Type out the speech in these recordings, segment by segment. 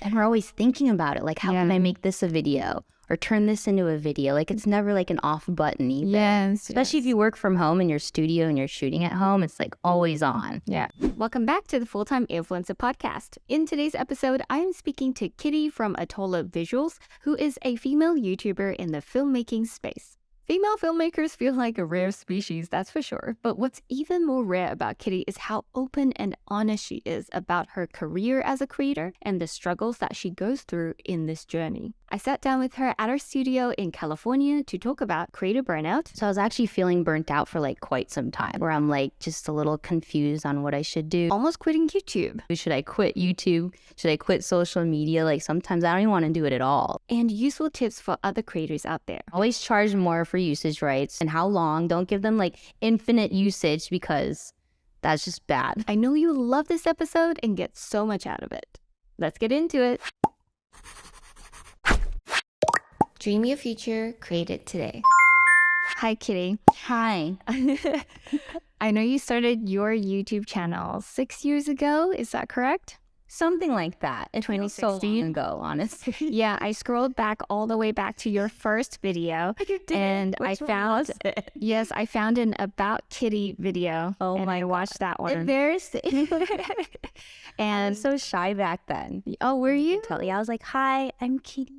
And we're always thinking about it. Like, how can I make this a video or turn this into a video? Like, it's never like an off button either. Yes. Especially if you work from home in your studio and you're shooting at home, it's like always on. Yeah. Welcome back to the Full-Time Influencer Podcast. In today's episode, I am speaking to Kitty from Atola Visuals, who is a female YouTuber in the filmmaking space. Female filmmakers feel like a rare species, that's for sure. But what's even more rare about Kitty is how open and honest she is about her career as a creator and the struggles that she goes through in this journey. I sat down with her at our studio in California to talk about creator burnout. So I was actually feeling burnt out for like quite some time, where I'm like just a little confused on what I should do. Almost quitting YouTube. Should I quit YouTube? Should I quit social media? Like sometimes I don't even want to do it at all. And useful tips for other creators out there. Always charge more for usage rights and how long. Don't give them like infinite usage because that's just bad. I know you love this episode and get so much out of it. Let's get into it. Dream your future, create it today. Hi, Kitty. Hi. I know you started your YouTube channel 6 years ago. Is that correct? Something like that. It feels so long ago, honestly. Yeah, I scrolled back all the way back to your first video. And I found an About Kitty video. Oh and my I watched that one. Embarrassing. And I was so shy back then. oh, were you? I was like, hi, I'm Kitty.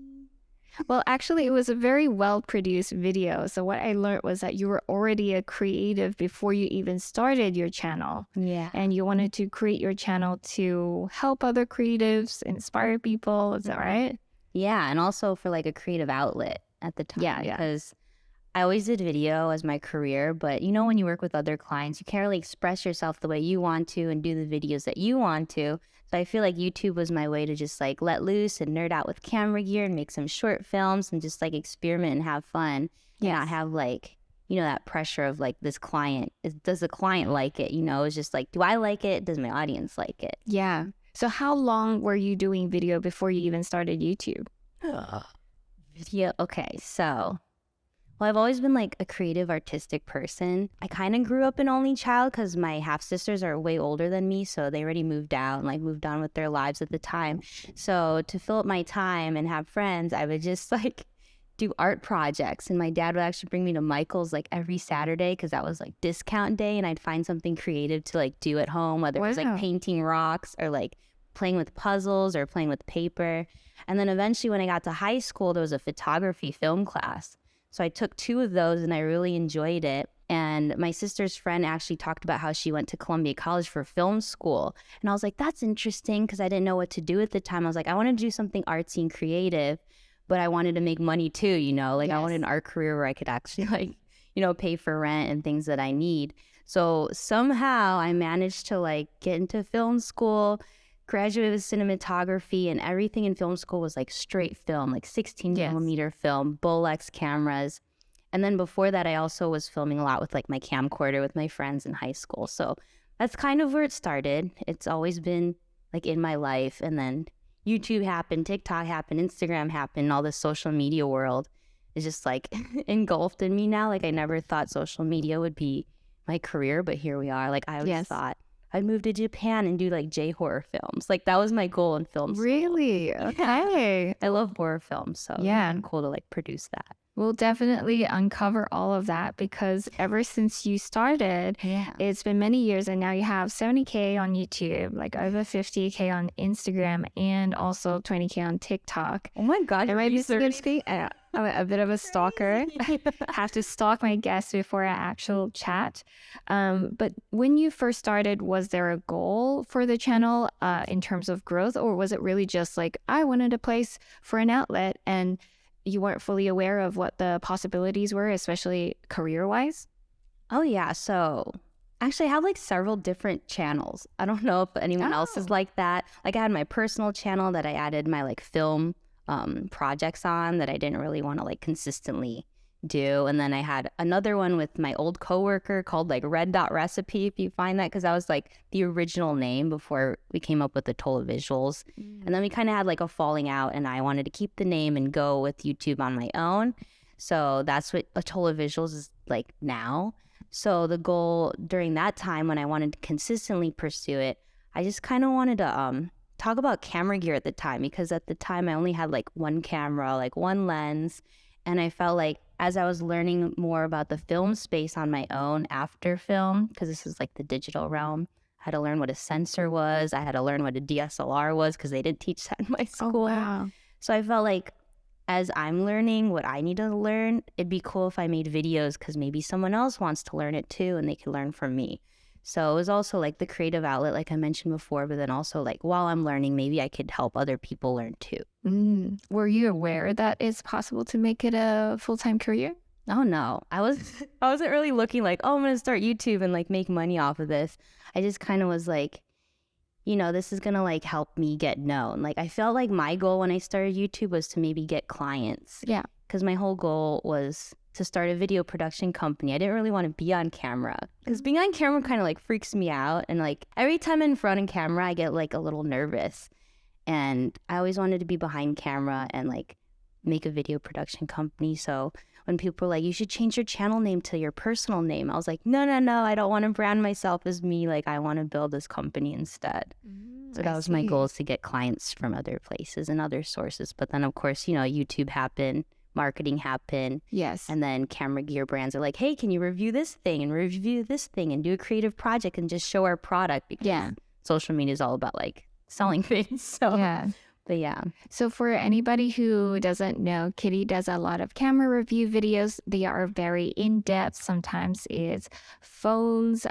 Well, actually, it was a very well-produced video. So what I learned was that you were already a creative before you even started your channel. Yeah. And you wanted to create your channel to help other creatives, inspire people. Is that right? Yeah, and also for like a creative outlet at the time. Yeah. Because I always did video as my career, but you know when you work with other clients, you can't really express yourself the way you want to and do the videos that you want to. So I feel like YouTube was my way to just like let loose and nerd out with camera gear and make some short films and just like experiment and have fun. Yes. And not have like, you know, that pressure of like this client. Does the client like it? You know, it's just like, do I like it? Does my audience like it? Yeah. So how long were you doing video before you even started YouTube? Video. Okay, so... Well, I've always been like a creative, artistic person. I kind of grew up an only child because my half-sisters are way older than me. So they already moved on with their lives at the time. So to fill up my time and have friends, I would just like do art projects. And my dad would actually bring me to Michael's like every Saturday because that was like discount day. And I'd find something creative to like do at home, whether it was like painting rocks or like playing with puzzles or playing with paper. And then eventually when I got to high school, there was a photography film class. So I took 2 of those and I really enjoyed it. And my sister's friend actually talked about how she went to Columbia College for film school. And I was like, that's interesting because I didn't know what to do at the time. I was like, I wanted to do something artsy and creative, but I wanted to make money too, you know, like I wanted an art career where I could actually like, you know, pay for rent and things that I need. So somehow I managed to like get into film school, graduated with cinematography, and everything in film school was like straight film, like 16 millimeter film, Bolex cameras. And then before that, I also was filming a lot with like my camcorder with my friends in high school. So that's kind of where it started. It's always been like in my life. And then YouTube happened, TikTok happened, Instagram happened, all this social media world is just like engulfed in me now. Like I never thought social media would be my career, but here we are. Like I always thought I'd move to Japan and do like J-horror films. Like that was my goal in film school. Really? Okay. I love horror films, so yeah, it's cool to like produce that. We'll definitely uncover all of that because ever since you started, it's been many years and now you have 70K on YouTube, like over 50K on Instagram and also 20K on TikTok. Oh my God. Am I speaking? I'm a bit of a stalker. Have to stalk my guests before our actual chat. But when you first started, was there a goal for the channel in terms of growth, or was it really just like, I wanted a place for an outlet and you weren't fully aware of what the possibilities were, especially career-wise? Oh yeah, so actually I have like several different channels. I don't know if anyone else is like that. Like I had my personal channel that I added my like film projects on that I didn't really want to like consistently do. And then I had another one with my old coworker called like Red Dot Recipe, if you find that, because that was like the original name before we came up with Atola Visuals. And then we kind of had like a falling out and I wanted to keep the name and go with YouTube on my own. So that's what Atola Visuals is like now. So the goal during that time when I wanted to consistently pursue it, I just kind of wanted to talk about camera gear at the time, because at the time I only had like one camera, like one lens. And I felt like as I was learning more about the film space on my own after film, because this is like the digital realm, I had to learn what a sensor was. I had to learn what a DSLR was because they didn't teach that in my school. Oh, wow. So I felt like as I'm learning what I need to learn, it'd be cool if I made videos because maybe someone else wants to learn it too and they can learn from me. So it was also like the creative outlet, like I mentioned before, but then also like while I'm learning, maybe I could help other people learn too. Were you aware that it's possible to make it a full-time career? Oh no, I wasn't really looking like, oh, I'm going to start YouTube and like make money off of this. I just kind of was like, this is going to like help me get known. Like I felt like my goal when I started YouTube was to maybe get clients. Yeah. Because my whole goal was to start a video production company. I didn't really want to be on camera because being on camera kind of like freaks me out. And like every time I'm in front of camera, I get like a little nervous. And I always wanted to be behind camera and like make a video production company. So when people were like, you should change your channel name to your personal name, I was like, no, I don't want to brand myself as me. Like I want to build this company instead. So that was my goal, is to get clients from other places and other sources. But then of course, YouTube happened. Marketing happen. Yes. And then camera gear brands are like, hey, can you review this thing and review this thing and do a creative project and just show our product? Because social media is all about like selling things. So but yeah. So for anybody who doesn't know, Kitty does a lot of camera review videos. They are very in-depth. Sometimes it's phones,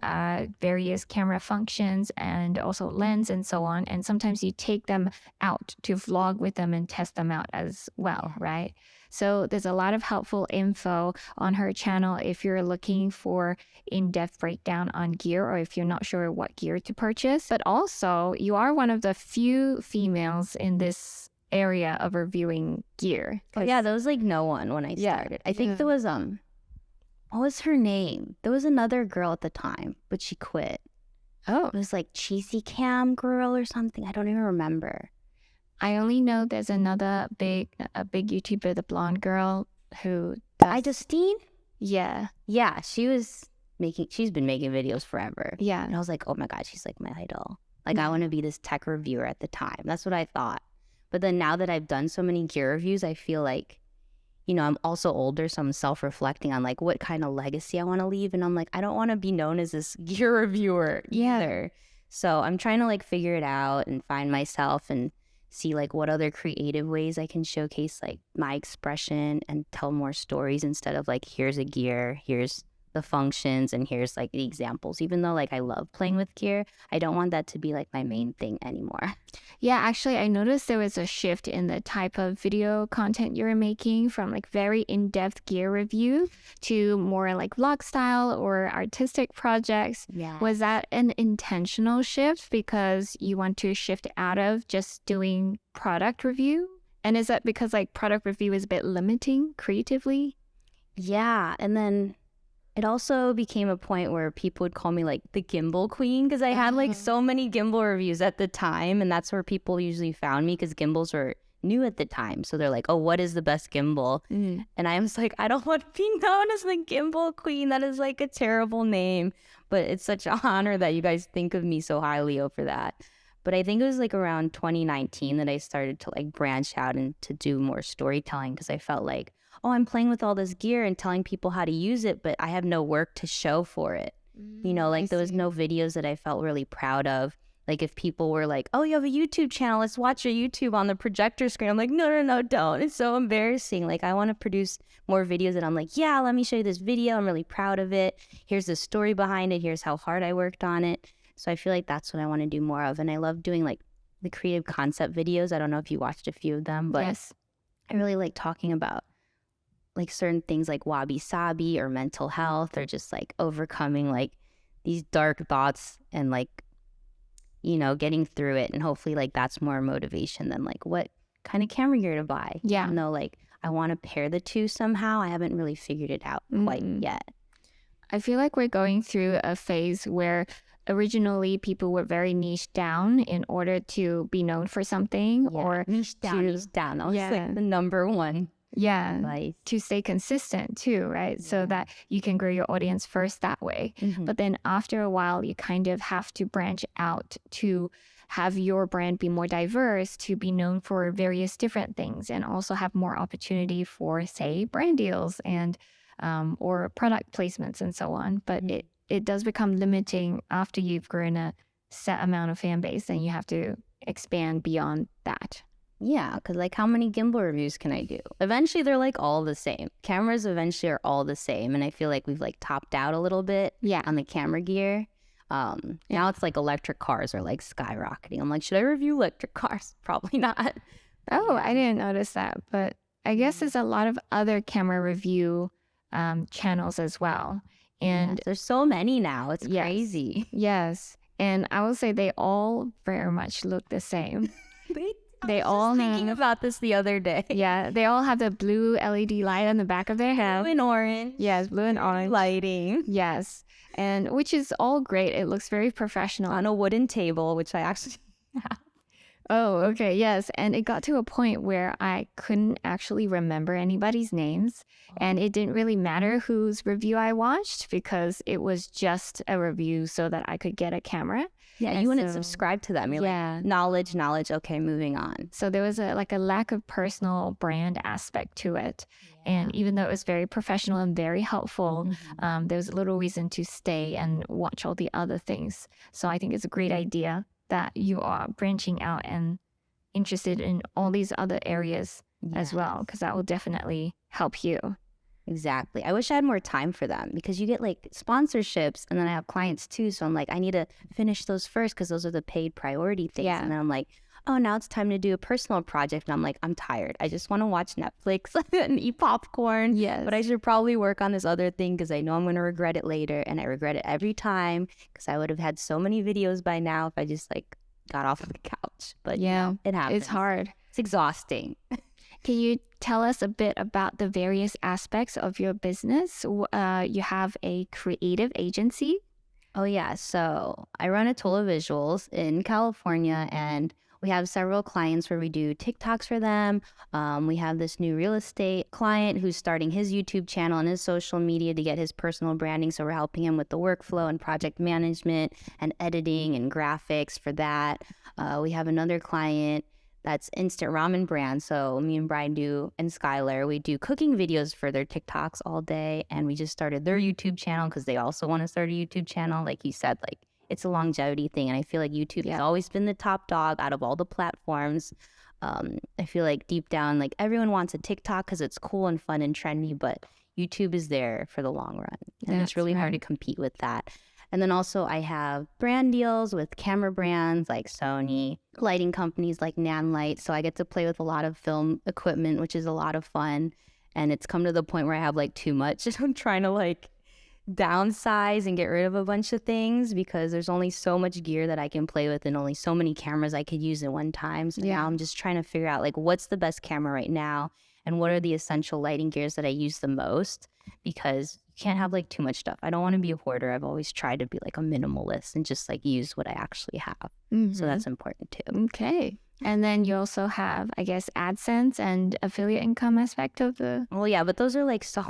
various camera functions, and also lens and so on. And sometimes you take them out to vlog with them and test them out as well, right? So there's a lot of helpful info on her channel if you're looking for in-depth breakdown on gear, or if you're not sure what gear to purchase. But also, you are one of the few females in this area of reviewing gear. Yeah, there was like no one when I started. I think there was what was her name? There was another girl at the time, but she quit. Oh. It was like Cheesy Cam Girl or something. I don't even remember. I only know there's another big YouTuber, the blonde girl who Justine? Yeah. Yeah, she's been making videos forever. Yeah. And I was like, oh my God, she's like my idol. Like I want to be this tech reviewer at the time. That's what I thought. But then now that I've done so many gear reviews, I feel like, I'm also older, so I'm self-reflecting on like what kind of legacy I want to leave. And I'm like, I don't want to be known as this gear reviewer either. So I'm trying to like figure it out and find myself and see like what other creative ways I can showcase like my expression and tell more stories instead of like, here's a gear, here's the functions, and here's like the examples. Even though like I love playing with gear, I don't want that to be like my main thing anymore. Yeah, actually I noticed there was a shift in the type of video content you're making, from like very in-depth gear review to more like vlog style or artistic projects. Yeah. Was that an intentional shift because you want to shift out of just doing product review? And is that because like product review is a bit limiting creatively? Yeah, and then it also became a point where people would call me like the gimbal queen, because I had like so many gimbal reviews at the time, and that's where people usually found me because gimbals were new at the time. So they're like, oh, what is the best gimbal? And I was like, I don't want to be known as the gimbal queen. That is like a terrible name, but it's such an honor that you guys think of me so highly over that. But I think it was like around 2019 that I started to like branch out and to do more storytelling, because I felt like, oh, I'm playing with all this gear and telling people how to use it, but I have no work to show for it. Like there was no videos that I felt really proud of. Like if people were like, oh, you have a YouTube channel, let's watch your YouTube on the projector screen. I'm like, no, don't. It's so embarrassing. Like I want to produce more videos that I'm like, yeah, let me show you this video. I'm really proud of it. Here's the story behind it. Here's how hard I worked on it. So I feel like that's what I want to do more of. And I love doing like the creative concept videos. I don't know if you watched a few of them, but I really like talking about like certain things like wabi-sabi or mental health, or just like overcoming like these dark thoughts and like, getting through it. And hopefully like that's more motivation than like what kind of camera gear to buy. Yeah. Like I want to pair the two somehow. I haven't really figured it out quite yet. I feel like we're going through a phase where originally people were very niche down in order to be known for something, or niche down. That was like the number one. To stay consistent too, right? So that you can grow your audience first that way. But then after a while, you kind of have to branch out to have your brand be more diverse, to be known for various different things, and also have more opportunity for, say, brand deals and or product placements and so on. But it does become limiting after you've grown a set amount of fan base, and you have to expand beyond that. Yeah, because like how many gimbal reviews can I do? Eventually they're like all the same. Cameras eventually are all the same. And I feel like we've like topped out a little bit on the camera gear. Now it's like electric cars are like skyrocketing. I'm like, should I review electric cars? Probably not. Oh, I didn't notice that. But I guess there's a lot of other camera review channels as well. And there's so many now. It's crazy. Yes. And I will say they all very much look the same. They all have thinking about this the other day. Yeah, they all have the blue LED light on the back of their head. Blue and orange. Yes, blue and orange lighting. Yes, and which is all great. It looks very professional on a wooden table, which I actually have. Oh, okay, yes. And it got to a point where I couldn't actually remember anybody's names, and it didn't really matter whose review I watched because it was just a review so that I could get a camera. Yeah, and you wouldn't subscribe to them. You're like, knowledge. Okay, moving on. So there was a lack of personal brand aspect to it. And even though it was very professional and very helpful, there was a little reason to stay and watch all the other things. So I think it's a great idea that you are branching out and interested in all these other areas as well, because that will definitely help you. Exactly. I wish I had more time for them because you get like sponsorships and then I have clients too. So I'm like, I need to finish those first because those are the paid priority things. And then I'm like, oh, now it's time to do a personal project. And I'm like, I'm tired. I just want to watch Netflix and eat popcorn. Yes. But I should probably work on this other thing because I know I'm going to regret it later. And I regret it every time because I would have had so many videos by now if I just like got off of the couch. But yeah, it happens. It's hard. It's exhausting. Can you tell us a bit about the various aspects of your business? You have a creative agency. Oh, yeah. So I run Atola Visuals in California, and we have several clients where we do TikToks for them. We have this new real estate client who's starting his YouTube channel and his social media to get his personal branding. So we're helping him with the workflow and project management and editing and graphics for that. We have another client that's instant ramen brand. So me and Brian and Skylar, we do cooking videos for their TikToks all day. And we just started their YouTube channel because they also want to start a YouTube channel. Like you said, like it's a longevity thing. And I feel like YouTube has always been the top dog out of all the platforms. I feel like deep down, like everyone wants a TikTok because it's cool and fun and trendy, but YouTube is there for the long run. And it's really hard to compete with that. And then also I have brand deals with camera brands like Sony, lighting companies like Nanlite. So I get to play with a lot of film equipment, which is a lot of fun. And it's come to the point where I have like too much. I'm trying to like downsize and get rid of a bunch of things because there's only so much gear that I can play with and only so many cameras I could use at one time. So now I'm just trying to figure out like what's the best camera right now and what are the essential lighting gears that I use the most, because you can't have like too much stuff. I don't want to be a hoarder. I've always tried to be like a minimalist and just like use what I actually have. So that's important too. Okay. And then you also have, I guess, AdSense and affiliate income aspect of the... Well, yeah, but those are like so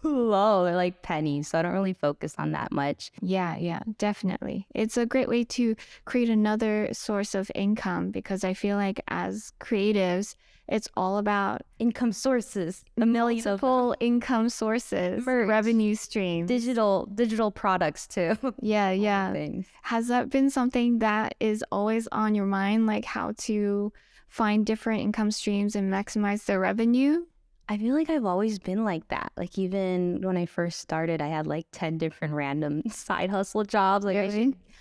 low. They're like pennies. So I don't really focus on that much. Yeah, definitely. It's a great way to create another source of income because I feel like as creatives, it's all about income sources, a million multiple income sources, revenue streams, digital products too. Yeah. Has that been something that is always on your mind, like how to find different income streams and maximize the revenue? I feel like I've always been like that. Like even when I first started, I had like 10 different random side hustle jobs. Like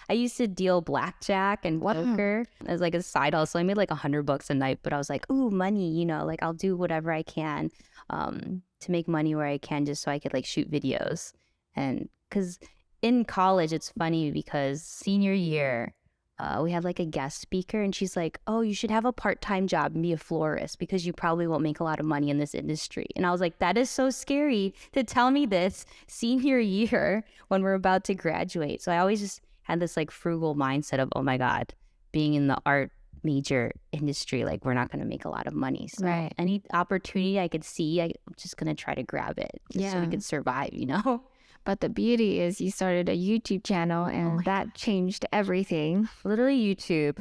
I used to deal blackjack and poker as like a side hustle. I made like $100 a night, but I was like, ooh, money, you know, like I'll do whatever I can to make money where I can just so I could like shoot videos. And because in college, it's funny because senior year, we had like a guest speaker and she's like, oh, you should have a part-time job and be a florist because you probably won't make a lot of money in this industry. And I was like, that is so scary to tell me this senior year when we're about to graduate. So I always just had this like frugal mindset of, oh my God, being in the art major industry, like we're not going to make a lot of money. So any opportunity I could see, I'm just going to try to grab it so we could survive, you know? But the beauty is you started a YouTube channel and that changed everything. Literally YouTube.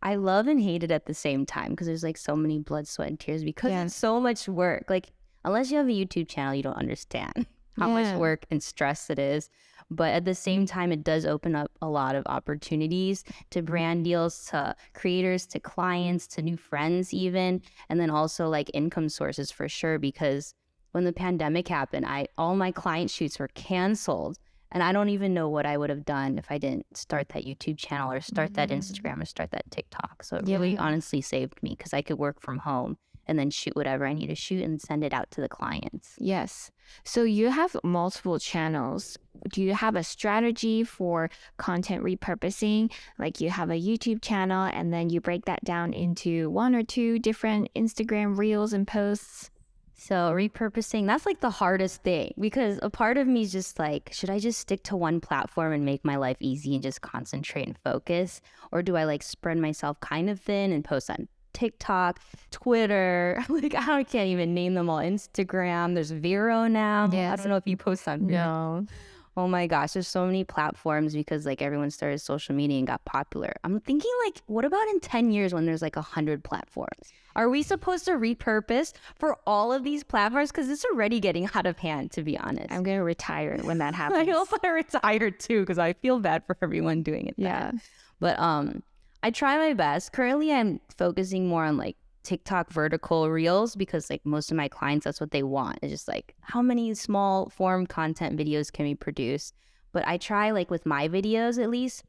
I love and hate it at the same time because there's like so many blood, sweat, and tears because it's so much work. Like, unless you have a YouTube channel, you don't understand how much work and stress it is. But at the same time, it does open up a lot of opportunities to brand deals, to creators, to clients, to new friends even. And then also like income sources for sure, because when the pandemic happened, all my client shoots were canceled. And I don't even know what I would have done if I didn't start that YouTube channel or start that Instagram or start that TikTok. So it really honestly saved me because I could work from home and then shoot whatever I need to shoot and send it out to the clients. Yes. So you have multiple channels. Do you have a strategy for content repurposing? Like you have a YouTube channel and then you break that down into 1 or 2 different Instagram reels and posts? So repurposing, that's like the hardest thing because a part of me is just like, should I just stick to one platform and make my life easy and just concentrate and focus? Or do I like spread myself kind of thin and post on TikTok, Twitter, like I can't even name them all, Instagram, there's Vero now. I don't know if you post on Vero. No. Oh my gosh, there's so many platforms because like everyone started social media and got popular. I'm thinking like, what about in 10 years when there's like 100 platforms? Are we supposed to repurpose for all of these platforms? Because it's already getting out of hand, to be honest. I'm going to retire when that happens. I hope I retire too because I feel bad for everyone doing it. But I try my best. Currently, I'm focusing more on like TikTok vertical reels because like most of my clients, that's what they want. It's just like how many small form content videos can we produce? But I try like with my videos at least,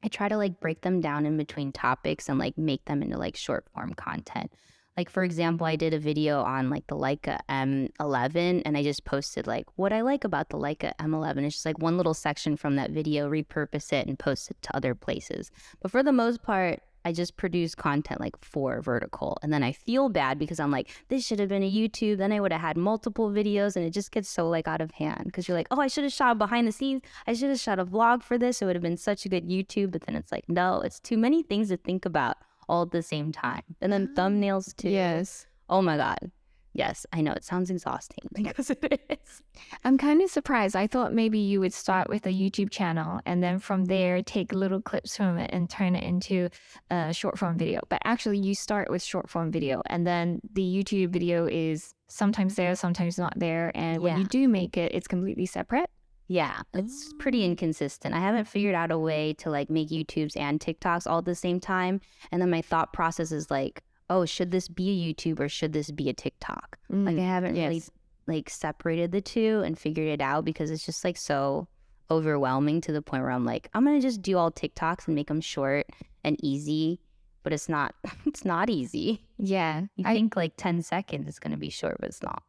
I try to like break them down in between topics and like make them into like short form content. Like for example, I did a video on like the Leica M11 and I just posted like what I like about the Leica M11. It's just like one little section from that video, repurpose it and post it to other places. But for the most part, I just produce content like for vertical. And then I feel bad because I'm like, this should have been a YouTube. Then I would have had multiple videos and it just gets so like out of hand because you're like, oh, I should have shot behind the scenes. I should have shot a vlog for this. It would have been such a good YouTube. But then it's like, no, it's too many things to think about all at the same time. And then thumbnails too. Yes. Oh my God. Yes, I know it sounds exhausting because it is. I'm kind of surprised. I thought maybe you would start with a YouTube channel and then from there take little clips from it and turn it into a short form video. But actually you start with short form video and then the YouTube video is sometimes there, sometimes not there. And when you do make it, it's completely separate. Yeah, it's pretty inconsistent. I haven't figured out a way to like make YouTubes and TikToks all at the same time. And then my thought process is like, oh, should this be a YouTube or should this be a TikTok? Like I haven't really like separated the two and figured it out because it's just like so overwhelming to the point where I'm like, I'm going to just do all TikToks and make them short and easy. But it's not, it's not easy. Yeah. You think like 10 seconds is going to be short, but it's not.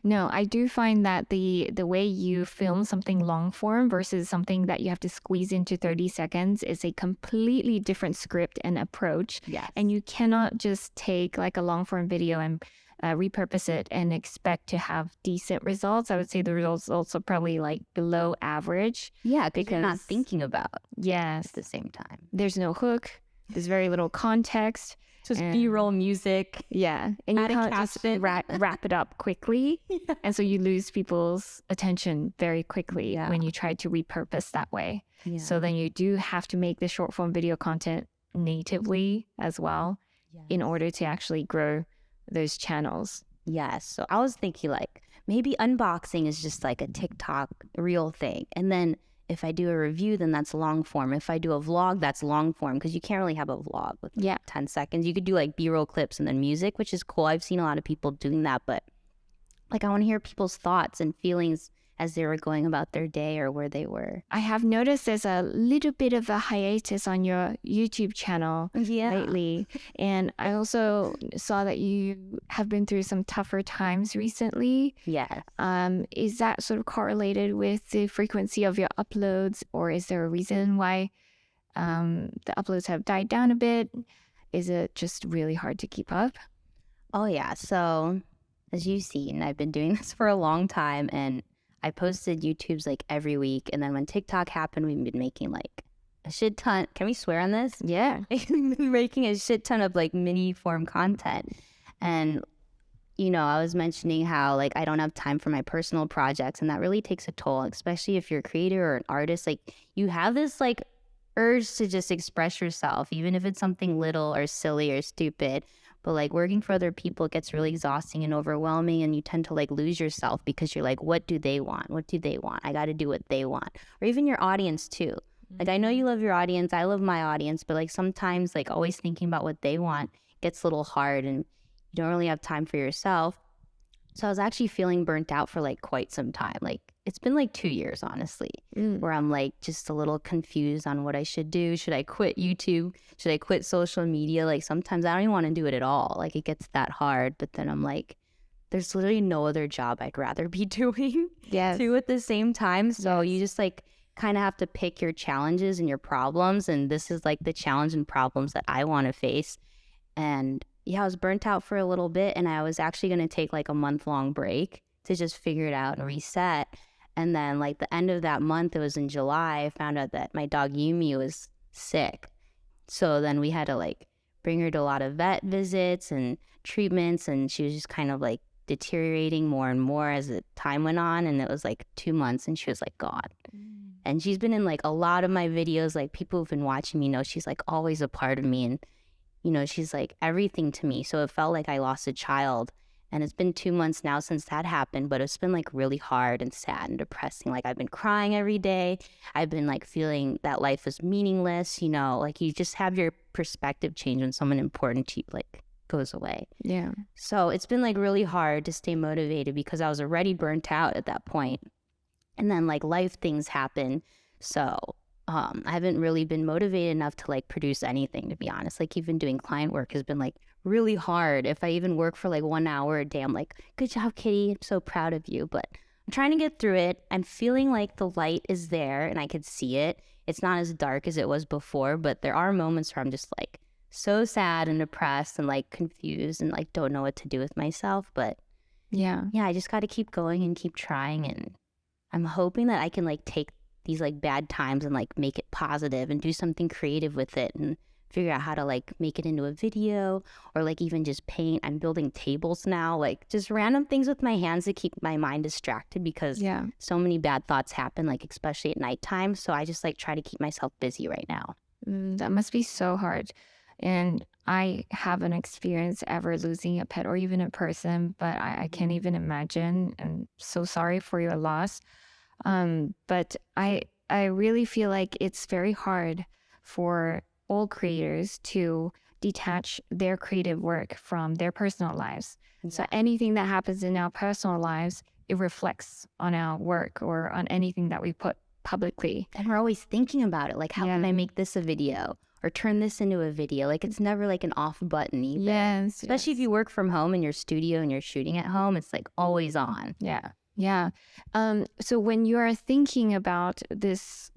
No, I do find that the way you film something long form versus something that you have to squeeze into 30 seconds is a completely different script and approach. Yes. And you cannot just take like a long form video and repurpose it and expect to have decent results. I would say the results also probably like below average. Yeah, because you're not thinking about at the same time. There's no hook. There's very little context. Just B-roll music. Yeah. And you can't just wrap it up quickly. And so you lose people's attention very quickly when you try to repurpose that way. So then you do have to make the short form video content natively as well in order to actually grow those channels. Yes. So I was thinking like maybe unboxing is just like a TikTok real thing. And then if I do a review, then that's long form. If I do a vlog, that's long form because you can't really have a vlog with 10 seconds. You could do like B-roll clips and then music, which is cool. I've seen a lot of people doing that, but like I want to hear people's thoughts and feelings as they were going about their day or where they were. I have noticed there's a little bit of a hiatus on your YouTube channel lately. And I also saw that you have been through some tougher times recently. Yes. Is that sort of correlated with the frequency of your uploads, or is there a reason why the uploads have died down a bit? Is it just really hard to keep up? Oh, yeah. So as you've seen, I've been doing this for a long time and I posted YouTubes like every week. And then when TikTok happened, we've been making like a shit ton. Can we swear on this? Yeah. We've been making a shit ton of like mini form content. And, you know, I was mentioning how like I don't have time for my personal projects. And that really takes a toll, especially if you're a creator or an artist. Like you have this like urge to just express yourself, even if it's something little or silly or stupid. But like working for other people gets really exhausting and overwhelming, and you tend to like lose yourself because you're like, what do they want? What do they want? I got to do what they want. Or even your audience too. Like, I know you love your audience. I love my audience, but like sometimes like always thinking about what they want gets a little hard and you don't really have time for yourself. So I was actually feeling burnt out for like quite some time. Like it's been like 2 years, honestly, where I'm like just a little confused on what I should do. Should I quit YouTube? Should I quit social media? Like sometimes I don't even want to do it at all. Like it gets that hard. But then I'm like, there's literally no other job I'd rather be doing too at the same time. So you just like kind of have to pick your challenges and your problems. And this is like the challenge and problems that I want to face. And yeah, I was burnt out for a little bit, and I was actually going to take like a month-long break to just figure it out and reset. And then like the end of that month, it was in July, I found out that my dog Yumi was sick. So then we had to like bring her to a lot of vet visits and treatments, and she was just kind of like deteriorating more and more as the time went on. And it was like 2 months and she was like gone. And she's been in like a lot of my videos. Like people who've been watching me know she's like always a part of me, and you know, she's like everything to me. So it felt like I lost a child. And it's been 2 months now since that happened, but it's been like really hard and sad and depressing. Like I've been crying every day. I've been like feeling that life is meaningless, you know, like you just have your perspective change when someone important to you like goes away. Yeah. So it's been like really hard to stay motivated because I was already burnt out at that point. And then like life things happen. So I haven't really been motivated enough to like produce anything, to be honest. Like even doing client work has been like really hard. If I even work for like 1 hour a day, I'm like, good job, Kitty. I'm so proud of you. But I'm trying to get through it. I'm feeling like the light is there and I could see it. It's not as dark as it was before, but there are moments where I'm just like so sad and depressed and like confused and like don't know what to do with myself. But yeah, I just got to keep going and keep trying. And I'm hoping that I can like take these like bad times and like make it positive and do something creative with it and figure out how to like make it into a video or like even just paint. I'm building tables now, like just random things with my hands to keep my mind distracted because so many bad thoughts happen, like especially at nighttime. So I just like try to keep myself busy right now. That must be so hard. And I haven't experienced ever losing a pet or even a person, but I can't even imagine. I'm so sorry for your loss. But I really feel like it's very hard for all creators to detach their creative work from their personal lives. So anything that happens in our personal lives, it reflects on our work or on anything that we put publicly. And we're always thinking about it. Like, how can I make this a video or turn this into a video? Like, it's never like an off button either. Especially if you work from home in your studio and you're shooting at home, it's like always on. Yeah. So when you are thinking about this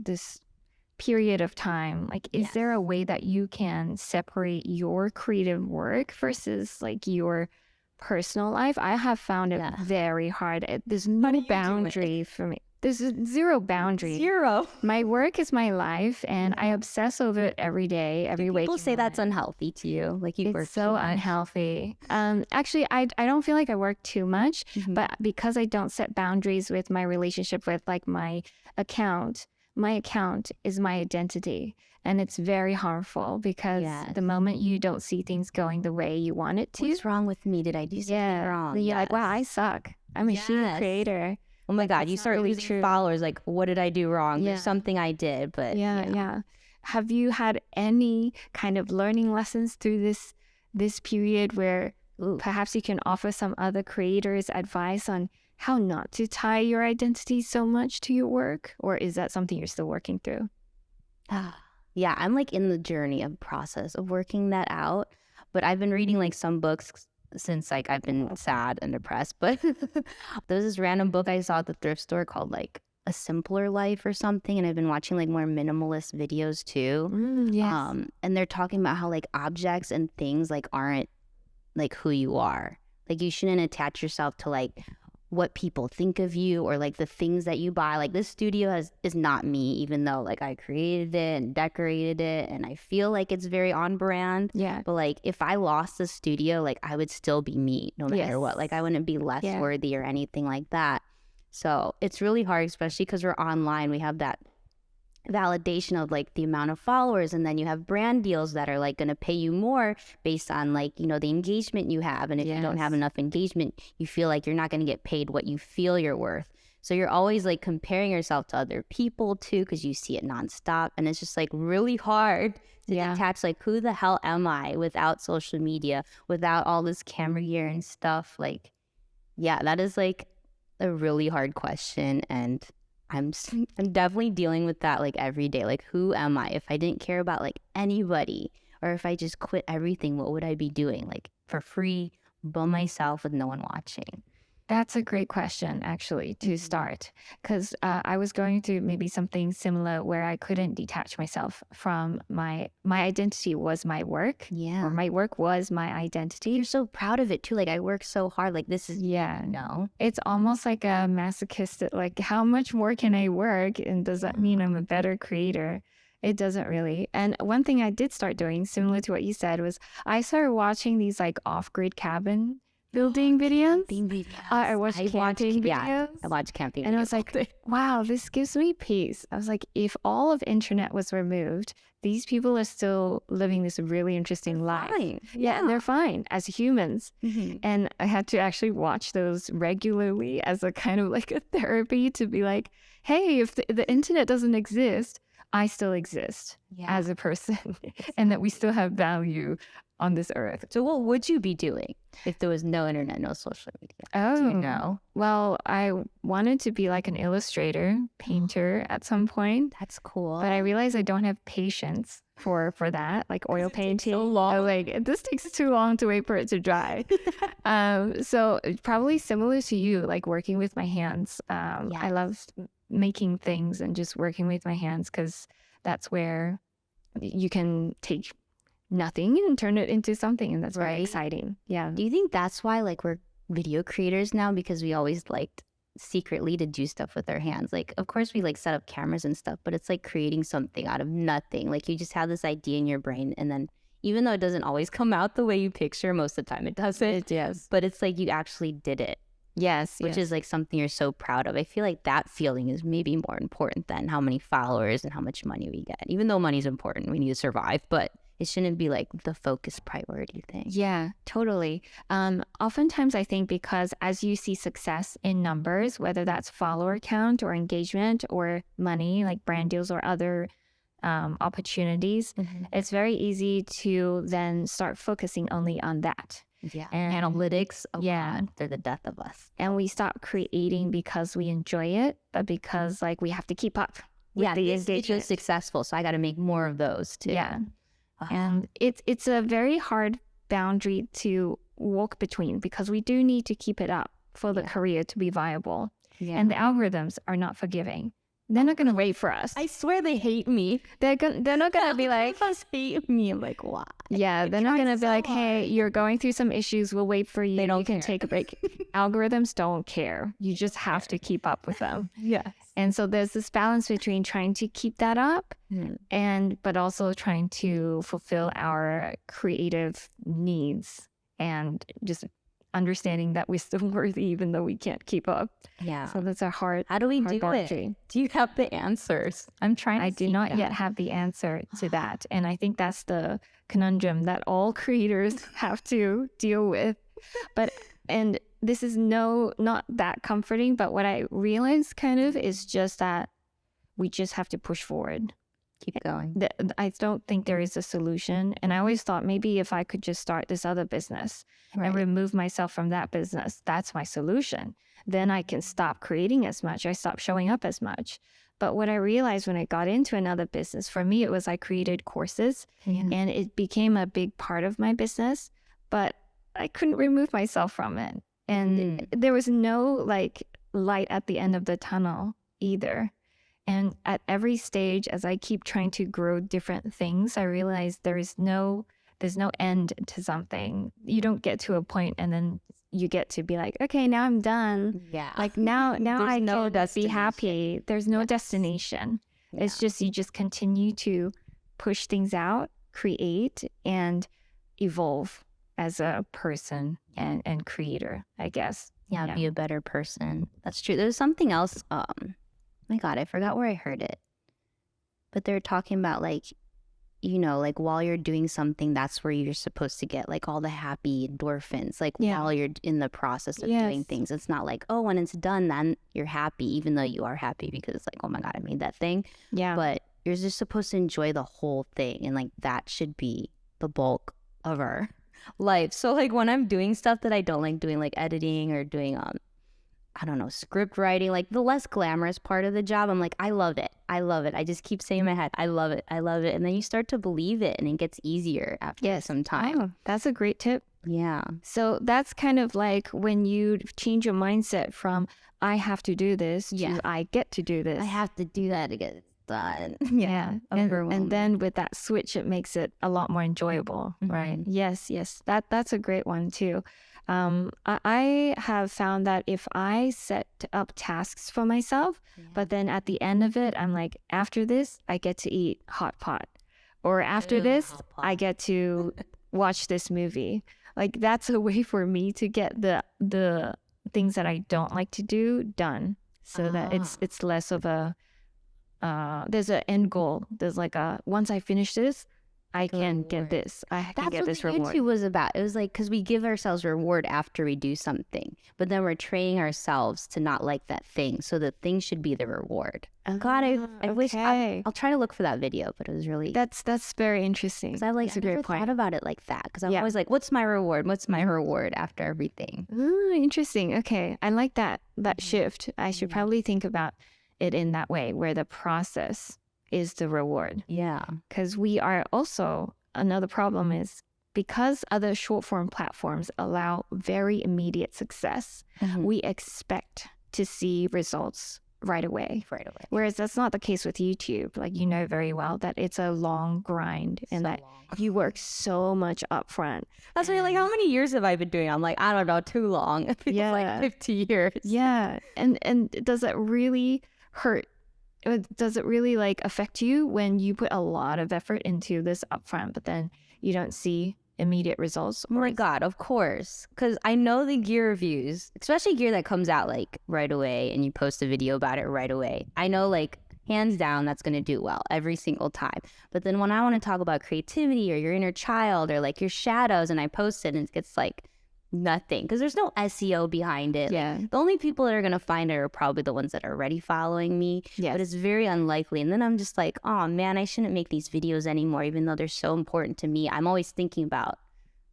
period of time, like, is there a way that you can separate your creative work versus like your personal life? I have found it very hard. There's no boundary for me. There's zero boundary. Zero. My work is my life, and I obsess over it every day, every week. People say that's unhealthy to you. Like you work so too much. Unhealthy. Actually, I don't feel like I work too much, but because I don't set boundaries with my relationship with like my account is my identity, and it's very harmful because the moment you don't see things going the way you want it to, what's wrong with me? Did I do something wrong? You're like, wow, I suck. I'm a shitty creator. Oh my God, you start losing followers. Like, what did I do wrong? There's something I did, but Have you had any kind of learning lessons through this period where perhaps you can offer some other creators advice on how not to tie your identity so much to your work? Or is that something you're still working through? Yeah, I'm like in the journey of process of working that out. But I've been reading like some books since like I've been sad and depressed. But there was this random book I saw at the thrift store called like A Simpler Life or something. And I've been watching like more minimalist videos too. And they're talking about how like objects and things like aren't like who you are. Like you shouldn't attach yourself to like what people think of you or like the things that you buy. Like this studio is not me, even though like I created it and decorated it and I feel like it's very on brand. But like if I lost the studio, like I would still be me no matter what. Like I wouldn't be less worthy or anything like that. So it's really hard, especially because we're online. We have that validation of like the amount of followers, and then you have brand deals that are like going to pay you more based on like, you know, the engagement you have. And if you don't have enough engagement, you feel like you're not going to get paid what you feel you're worth. So you're always like comparing yourself to other people too, because you see it nonstop, and it's just like really hard to detach like, who the hell am I without social media, without all this camera gear and stuff. Like, yeah, that is like a really hard question, and I'm definitely dealing with that like every day. Like, who am I? If I didn't care about like anybody, or if I just quit everything, what would I be doing? Like for free, by myself with no one watching. That's a great question, actually, to start, because I was going through maybe something similar where I couldn't detach myself from my identity was my work. Yeah. Or my work was my identity. You're so proud of it too. Like, I work so hard. Like, this is, no. It's almost like a masochistic, like, how much more can I work? And does that mean I'm a better creator? It doesn't really. And one thing I did start doing, similar to what you said, was I started watching these like off-grid cabin building videos. I watched camping videos. Yeah, I watched camping videos. And I was like, wow, this gives me peace. I was like, if all of internet was removed, these people are still living this really interesting life. Fine. Yeah, and they're fine as humans. And I had to actually watch those regularly as a kind of like a therapy to be like, hey, if the internet doesn't exist, I still exist as a person and that we still have value on this earth. So what would you be doing if there was no internet, no social media? Oh, Do you know? Well, I wanted to be like an illustrator, painter at some point. That's cool. But I realized I don't have patience for that, like oil painting. So long. I'm like, this takes too long to wait for it to dry. So probably similar to you, like working with my hands. I love making things and just working with my hands, because that's where you can take nothing and turn it into something, and that's very exciting. Yeah. Do you think that's why like we're video creators now? Because we always liked secretly to do stuff with our hands. Like, of course we like set up cameras and stuff, but it's like creating something out of nothing. Like, you just have this idea in your brain, and then even though it doesn't always come out the way you picture, most of the time it doesn't. But it's like you actually did it. Which is like something you're so proud of. I feel like that feeling is maybe more important than how many followers and how much money we get. Even though money's important, we need to survive, but it shouldn't be like the focus priority thing. Yeah, totally. Oftentimes I think because as you see success in numbers, whether that's follower count or engagement or money, like brand deals or other opportunities, it's very easy to then start focusing only on that. And analytics, God, they're the death of us. And we stop creating because we enjoy it, but because like we have to keep up with the engagement. It's just successful, so I got to make more of those too. And it's a very hard boundary to walk between, because we do need to keep it up for the career to be viable. And the algorithms are not forgiving. They're not going to wait for us. I swear they hate me. They're not going to be like, hate me. I'm like, why? Yeah, they're not going to be like, hey, you're going through some issues. We'll wait for you. They don't You can take a break. Algorithms don't care. You just have to keep up with them. And so there's this balance between trying to keep that up but also trying to fulfill our creative needs and just understanding that we're still worthy even though we can't keep up. So that's a hard. How do we do boundary. it? Do you have the answers? I'm trying to I do not yet have the answer to that. And I think that's the conundrum that all creators have to deal with. And this is not that comforting, but what I realized kind of is just that we just have to push forward. Keep going. I don't think there is a solution. And I always thought maybe if I could just start this other business and remove myself from that business, that's my solution. Then I can stop creating as much. I stop showing up as much. But what I realized when I got into another business, for me, it was I created courses and it became a big part of my business, but I couldn't remove myself from it. And there was no like light at the end of the tunnel either. And at every stage, as I keep trying to grow different things, I realize there's no end to something. You don't get to a point and then you get to be like, okay, now I'm done. Like now I can be happy. There's no destination. It's just, you just continue to push things out, create, and evolve as a person and creator, I guess. Be a better person. That's true. There's something else. My God, I forgot where I heard it. But they're talking about like, you know, like while you're doing something, that's where you're supposed to get like all the happy endorphins, like while you're in the process of doing things. It's not like, oh, when it's done, then you're happy, even though you are happy because it's like, oh my God, I made that thing. Yeah. But you're just supposed to enjoy the whole thing. And like that should be the bulk of our life. So like when I'm doing stuff that I don't like doing, like editing or doing I don't know, script writing, like the less glamorous part of the job, I'm like, I love it. I love it. I just keep saying in my head, I love it. I love it. And then you start to believe it and it gets easier after some time. Oh, that's a great tip. Yeah. So that's kind of like when you change your mindset from I have to do this to I get to do this. I have to do that to get it done. Yeah. And then with that switch, it makes it a lot more enjoyable, right? Yes. That's a great one too. I have found that if I set up tasks for myself, but then at the end of it, I'm like, after this, I get to eat hot pot. Or after this, I get to watch this movie. Like that's a way for me to get the things that I don't like to do done, so that it's less of a there's an end goal. There's like once I finish this, I can get this. I can get this reward. That's what YouTube was about. It was like, because we give ourselves reward after we do something, but then we're training ourselves to not like that thing. So the thing should be the reward. God, I wish I'll try to look for that video, but it was really that's very interesting. Because I never thought about it like that. Because I'm always like, what's my reward? What's my reward after everything? Interesting. Okay, I like that shift. I should probably think about it in that way, where the process is the reward. Yeah. Because we are also, another problem is because other short form platforms allow very immediate success, we expect to see results right away. Whereas that's not the case with YouTube. Like, you know very well that it's a long grind and that you work so much upfront. That's why, like, how many years have I been doing? I'm like, I don't know, too long. It feels like 50 years. Yeah. And does it really hurt? Does it really like affect you when you put a lot of effort into this upfront, but then you don't see immediate results? Oh my God, of course. Because I know the gear reviews, especially gear that comes out like right away and you post a video about it right away. I know like hands down that's going to do well every single time. But then when I want to talk about creativity or your inner child or like your shadows and I post it and it gets like nothing, because there's no SEO behind it. Yeah. Like, the only people that are going to find it are probably the ones that are already following me. But it's very unlikely. And then I'm just like, oh man, I shouldn't make these videos anymore, even though they're so important to me. I'm always thinking about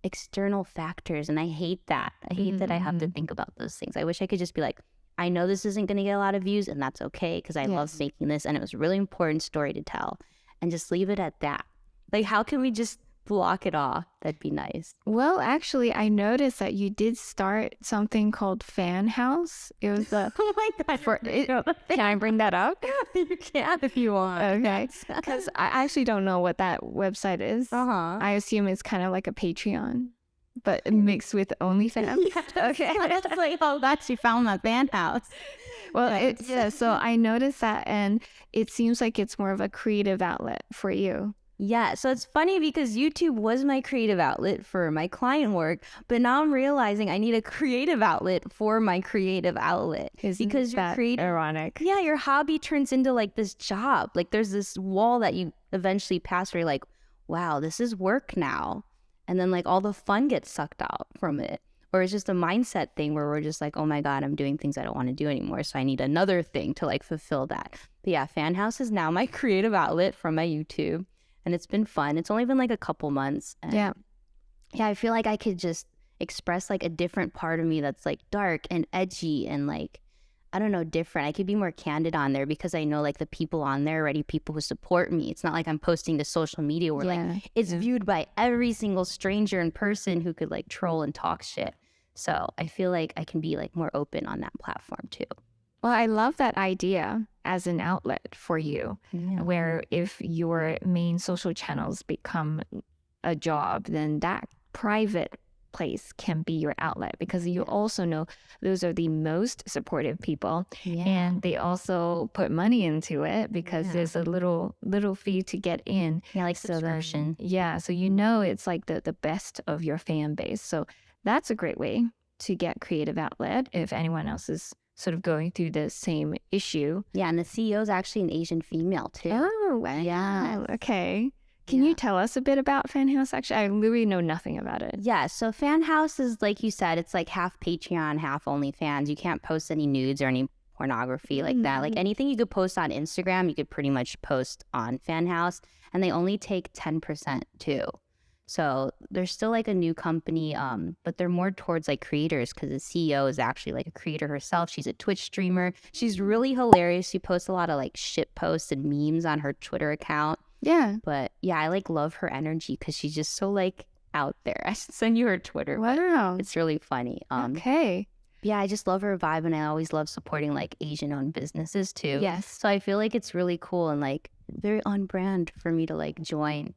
external factors, and I hate that. I hate that I have to think about those things. I wish I could just be like, I know this isn't going to get a lot of views, and that's okay, because I love making this, and it was a really important story to tell, and just leave it at that. Like, how can we just block it off? That'd be nice. Well, actually, I noticed that you did start something called Fanhouse. It was oh my God. Can I bring that up? You can if you want. Okay. Because I actually don't know what that website is. I assume it's kind of like a Patreon, but mixed with OnlyFans. Okay. It's like, oh, that's, you found that Fanhouse. Well, so I noticed that, and it seems like it's more of a creative outlet for you. Yeah, so it's funny because YouTube was my creative outlet for my client work, but now I'm realizing I need a creative outlet for my creative outlet. Because that ironic? Yeah, your hobby turns into like this job. Like there's this wall that you eventually pass where you're like, wow, this is work now. And then like all the fun gets sucked out from it. Or it's just a mindset thing where we're just like, oh my God, I'm doing things I don't want to do anymore. So I need another thing to like fulfill that. But yeah, Fanhouse is now my creative outlet from my YouTube. And it's been fun. It's only been like a couple months. And yeah, I feel like I could just express like a different part of me that's like dark and edgy and like, I don't know, different. I could be more candid on there because I know like the people on there are already people who support me. It's not like I'm posting to social media where like it's viewed by every single stranger in person who could like troll and talk shit. So I feel like I can be like more open on that platform too. Well, I love that idea as an outlet for you, where if your main social channels become a job, then that private place can be your outlet, because you also know those are the most supportive people, and they also put money into it because there's a little fee to get in. Yeah, like subscription. So you know it's like the best of your fan base. So that's a great way to get creative outlet if anyone else is sort of going through the same issue. Yeah, and the CEO is actually an Asian female too. Oh, wow. Yeah. Okay. Can you tell us a bit about Fanhouse? Actually, I literally know nothing about it. Yeah, so Fanhouse is, like you said, it's like half Patreon, half OnlyFans. You can't post any nudes or any pornography like that. Like anything you could post on Instagram, you could pretty much post on Fanhouse, and they only take 10% too. So they're still like a new company, but they're more towards like creators because the CEO is actually like a creator herself. She's a Twitch streamer. She's really hilarious. She posts a lot of like shit posts and memes on her Twitter account. Yeah. But yeah, I like love her energy because she's just so like out there. I should send you her Twitter. Wow. It's really funny. Okay. Yeah, I just love her vibe, and I always love supporting like Asian-owned businesses too. Yes. So I feel like it's really cool and like very on brand for me to like join.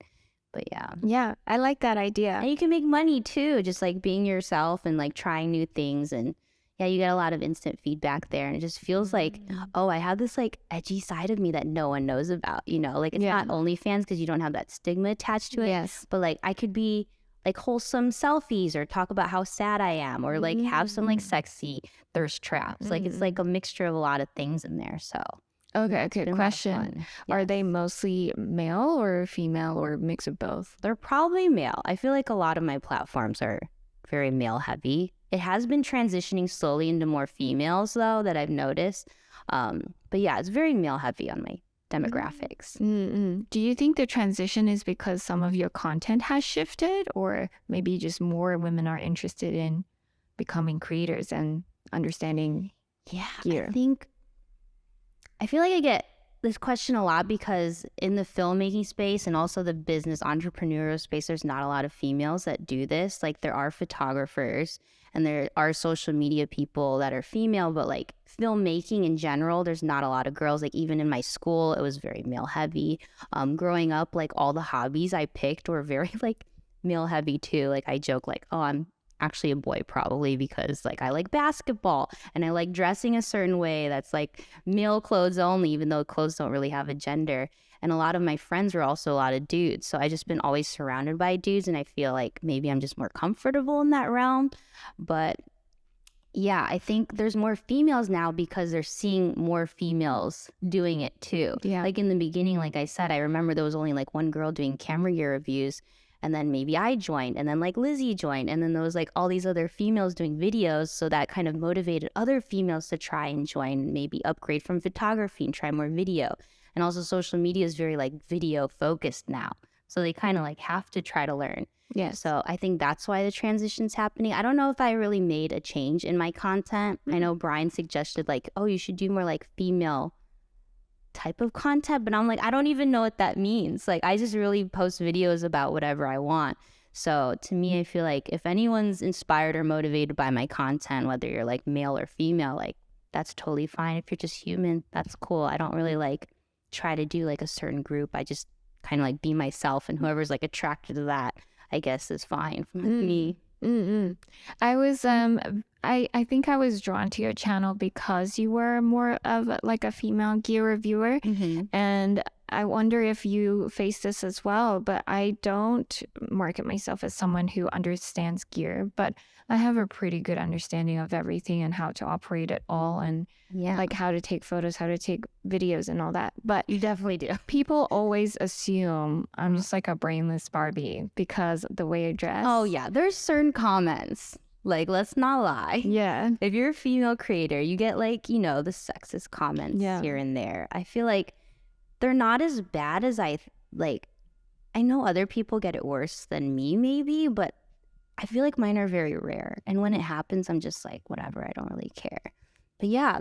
But yeah. Yeah, I like that idea. And you can make money too, just like being yourself and like trying new things. And yeah, you get a lot of instant feedback there. And it just feels like, oh, I have this like edgy side of me that no one knows about, you know? Like it's not OnlyFans because you don't have that stigma attached to it. Yes. But like I could be like wholesome selfies or talk about how sad I am or like have some like sexy thirst traps. Like it's like a mixture of a lot of things in there. So. Okay, been a lot of question. fun. Are Yes. they mostly male or female or mix of both? They're probably male. I feel like a lot of my platforms are very male heavy. It has been transitioning slowly into more females though that I've noticed. But yeah, it's very male heavy on my demographics. Do you think the transition is because some of your content has shifted, or maybe just more women are interested in becoming creators and understanding Yeah, gear? I feel like I get this question a lot because in the filmmaking space and also the business entrepreneurial space, there's not a lot of females that do this. Like there are photographers and there are social media people that are female, but like filmmaking in general, there's not a lot of girls. Like even in my school, it was very male heavy. Growing up, like all the hobbies I picked were very like male heavy too. Like I joke like, oh, I'm actually a boy probably because like I like basketball and I like dressing a certain way that's like male clothes only, even though clothes don't really have a gender. And a lot of my friends were also a lot of dudes, so I just been always surrounded by dudes, and I feel like maybe I'm just more comfortable in that realm. But yeah, I think there's more females now because they're seeing more females doing it too. Yeah. Like in the beginning, like I said, I remember there was only like one girl doing camera gear reviews. And then maybe I joined, and then like Lizzie joined, and then there was like all these other females doing videos. So that kind of motivated other females to try and join, maybe upgrade from photography and try more video. And also social media is very like video focused now. So they kind of like have to try to learn. Yes. So I think that's why the transition's happening. I don't know if I really made a change in my content. I know Brian suggested like, oh, you should do more like female type of content, but I'm like, I don't even know what that means. Like I just really post videos about whatever I want. So to me, I feel like if anyone's inspired or motivated by my content, whether you're like male or female, like that's totally fine. If you're just human, that's cool. I don't really like try to do like a certain group. I just kind of like be myself, and whoever's like attracted to that, I guess is fine for me. I was I think I was drawn to your channel because you were more of like a female gear reviewer, and I wonder if you face this as well. But I don't market myself as someone who understands gear, but I have a pretty good understanding of everything and how to operate it all, and Yeah, like how to take photos, how to take videos and all that. But you definitely do. people always assume I'm just like a brainless Barbie because of the way I dress. Oh yeah, there's certain comments. Like, let's not lie. Yeah. If you're a female creator, you get like, you know, the sexist comments here and there. I feel like they're not as bad as I know other people get it worse than me maybe, but I feel like mine are very rare. And when it happens, I'm just like, whatever, I don't really care. But yeah,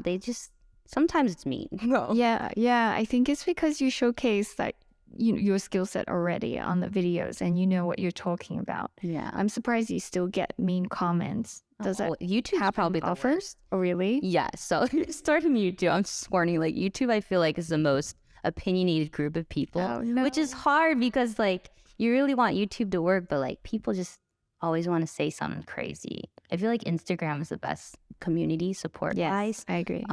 sometimes it's mean. Yeah. I think it's because you showcase that your skill set already on the videos and you know what you're talking about. Yeah. I'm surprised you still get mean comments. Does that YouTube's happen probably the often? worst. Oh, really? Yeah, so if you're starting YouTube, I'm just warning, like YouTube I feel like is the most opinionated group of people. Oh, no. Which is hard because like you really want YouTube to work, but like people just always want to say something crazy. I feel like Instagram is the best community support wise. I agree.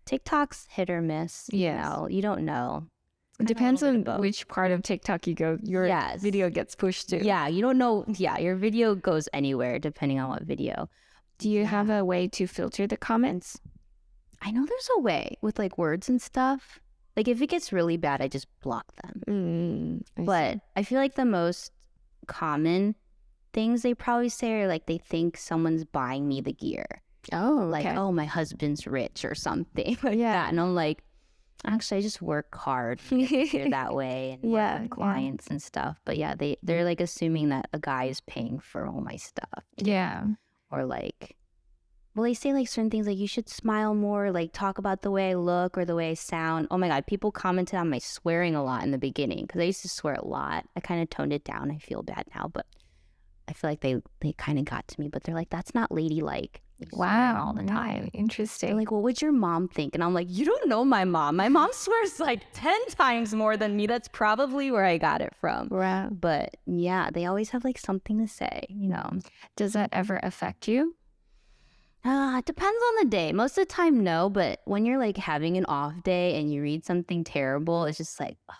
TikTok's hit or miss. Yes. You don't know. It depends a little on bit of both. which part of TikTok you go. Your video gets pushed to. Yeah, you don't know. Yeah, your video goes anywhere depending on what video. Do you have a way to filter the comments? I know there's a way with like words and stuff. Like if it gets really bad, I just block them. But I feel like the most common things they probably say are like they think someone's buying me the gear. Oh, okay. Like, oh, my husband's rich or something like that. And I'm like, actually, I just work hard here that way and work with clients and stuff. But yeah, they're like assuming that a guy is paying for all my stuff. Yeah. Or like, well, they say like certain things like you should smile more, like talk about the way I look or the way I sound. Oh my God, people commented on my swearing a lot in the beginning because I used to swear a lot. I kind of toned it down. I feel bad now, but I feel like they kind of got to me. But they're like, that's not ladylike. Wow. All the time. Right. Interesting. They're like, what would your mom think? And I'm like, you don't know my mom. My mom swears like 10 times more than me. That's probably where I got it from. Wow. But yeah, they always have like something to say, you know. Does that ever affect you? It depends on the day. Most of the time, no. But when you're like having an off day and you read something terrible, it's just like, oh,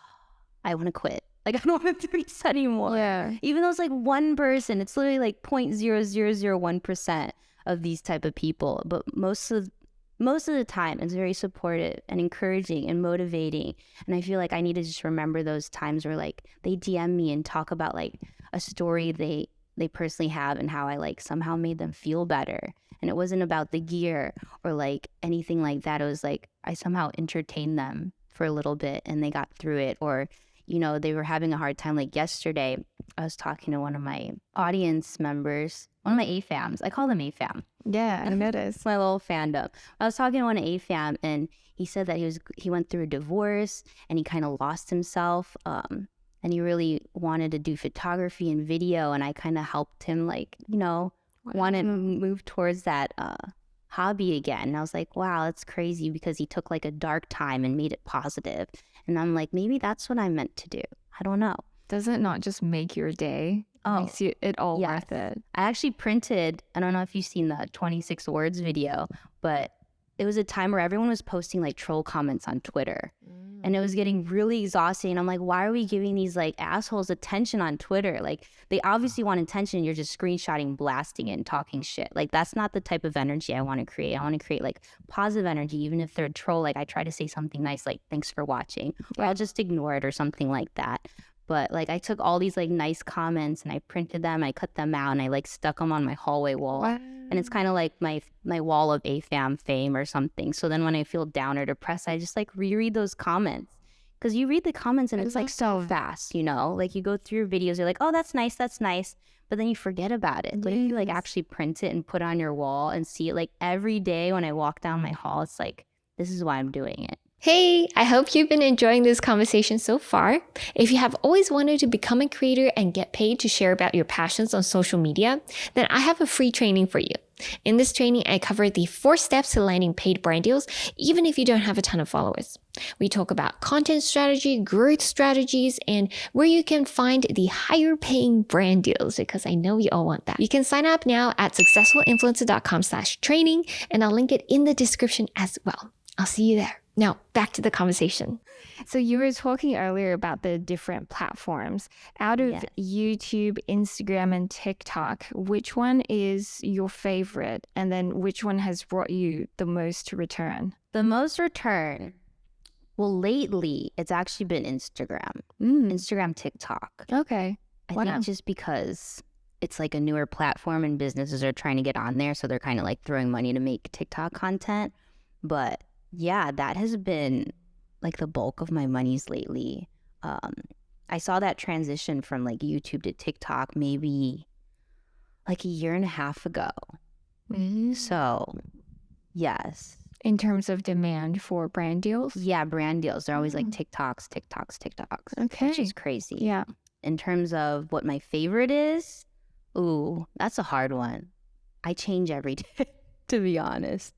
I want to quit. Like, I don't want to do this anymore. Yeah. Even though it's like one person, it's literally like 0.0001% of these type of people. But most of the time, it's very supportive and encouraging and motivating. And I feel like I need to just remember those times where like they DM me and talk about like a story they personally have and how I like somehow made them feel better. And it wasn't about the gear or like anything like that. It was like I somehow entertained them for a little bit and they got through it. Or, you know, they were having a hard time. Like yesterday, I was talking to one of my audience members, one of my AFAMs. I call them AFAM. Yeah, I noticed. My little fandom. I was talking to one AFAM and he said that he went through a divorce and he kind of lost himself. And he really wanted to do photography and video. And I kind of helped him like, you know, want to move towards that hobby again. And I was like, wow, that's crazy because he took like a dark time and made it positive. And I'm like, maybe that's what I'm meant to do. I don't know. Does it not just make your day? Makes it all worth it. I actually printed, I don't know if you've seen the 26 words video, but it was a time where everyone was posting like troll comments on Twitter. And it was getting really exhausting. And I'm like, why are we giving these like assholes attention on Twitter? Like they obviously want attention. You're just screenshotting, blasting it and talking shit. Like that's not the type of energy I want to create. I want to create like positive energy. Even if they're a troll, like I try to say something nice, like thanks for watching, or I'll just ignore it or something like that. But like I took all these like nice comments and I printed them, I cut them out and I like stuck them on my hallway wall. Wow. And it's kind of like my wall of AFAM fame or something. So then when I feel down or depressed, I just like reread those comments. Because you read the comments and it's like so fast, you know? Like you go through your videos, you're like, oh, that's nice. But then you forget about it. But if you like actually print it and put it on your wall and see it like every day when I walk down my hall, it's like, this is why I'm doing it. Hey, I hope you've been enjoying this conversation so far. If you have always wanted to become a creator and get paid to share about your passions on social media, then I have a free training for you. In this training, I cover the 4 steps to landing paid brand deals, even if you don't have a ton of followers. We talk about content strategy, growth strategies, and where you can find the higher paying brand deals, because I know you all want that. You can sign up now at successfulinfluencer.com/training, and I'll link it in the description as well. I'll see you there. Now, back to the conversation. So you were talking earlier about the different platforms. Out of YouTube, Instagram, and TikTok, which one is your favorite? And then which one has brought you the most return? The most return? Well, lately, it's actually been Instagram. Instagram, TikTok. Okay. I think just because it's like a newer platform and businesses are trying to get on there. So they're kind of like throwing money to make TikTok content. But yeah, that has been like the bulk of my monies lately. I saw that transition from like YouTube to TikTok maybe like a year and a half ago. So yes. In terms of demand for brand deals? Yeah, brand deals. They're always like TikToks. Okay. Which is crazy. Yeah. In terms of what my favorite is, ooh, that's a hard one. I change every day, to be honest.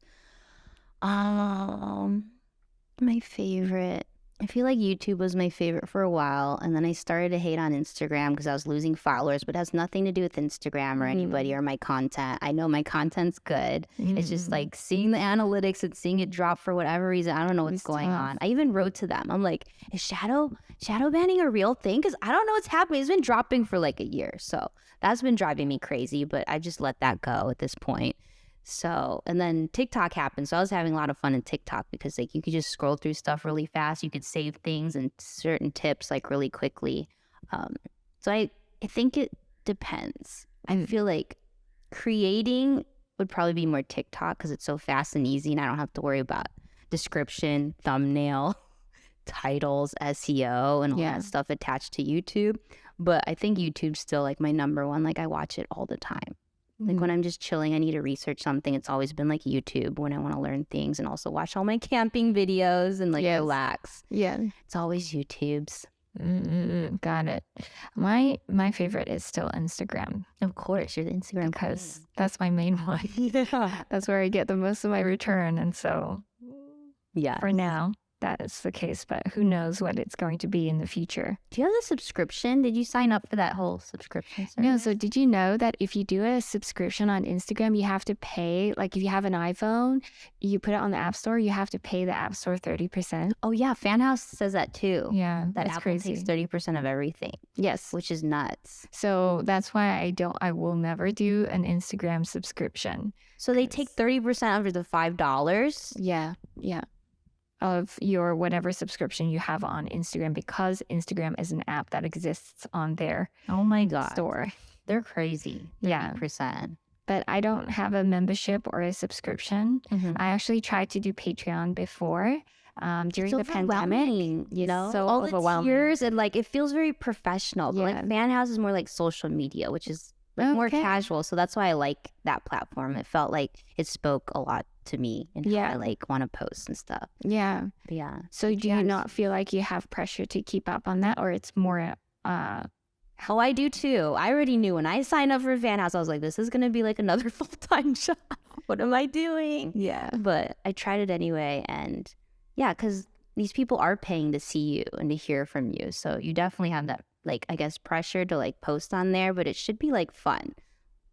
My favorite, I feel like YouTube was my favorite for a while, and then I started to hate on Instagram because I was losing followers, but it has nothing to do with Instagram or anybody or my content. I know my content's good. It's just like seeing the analytics and seeing it drop for whatever reason. I don't know what's going on. I even wrote to them. I'm like, is shadow banning a real thing? Because I don't know what's happening. It's been dropping for like a year, so that's been driving me crazy, but I just let that go at this point. So, and then TikTok happened. So I was having a lot of fun in TikTok because like you could just scroll through stuff really fast. You could save things and certain tips like really quickly. So I think it depends. I feel like creating would probably be more TikTok because it's so fast and easy and I don't have to worry about description, thumbnail, titles, SEO, and all that stuff attached to YouTube. But I think YouTube's still like my number one. Like I watch it all the time. Like when I'm just chilling, I need to research something. It's always been like YouTube when I want to learn things and also watch all my camping videos and like relax. Yeah. It's always YouTube's. Got it. My favorite is still Instagram. Of course, you're the Instagram because that's my main one. Yeah. That's where I get the most of my return. And so for now, that is the case, but who knows what it's going to be in the future. Do you have a subscription? Did you sign up for that whole subscription service? No, so did you know that if you do a subscription on Instagram, you have to pay, like if you have an iPhone, you put it on the App Store, you have to pay the App Store 30%. Oh yeah, Fanhouse says that too. Yeah, that that's Apple crazy. Takes 30% of everything. Yes. Which is nuts. So that's why I will never do an Instagram subscription. So they take 30% of the $5? Yeah. Of your whatever subscription you have on Instagram because Instagram is an app that exists on their store. They're crazy. 30%. But I don't have a membership or a subscription. I actually tried to do Patreon before during the pandemic. You know, so all overwhelming. the tiers and like it feels very professional. But like Fanhouse is more like social media, which is more casual. So that's why I like that platform. It felt like it spoke a lot to me and how I like want to post and stuff. Yeah. But yeah. So do you not feel like you have pressure to keep up on that, or it's more Oh, I do too. I already knew when I signed up for Fanhouse, I was like, this is going to be like another full-time job. What am I doing? Yeah. But I tried it anyway. And yeah, because these people are paying to see you and to hear from you. So you definitely have that, like, I guess, pressure to like post on there, but it should be like fun.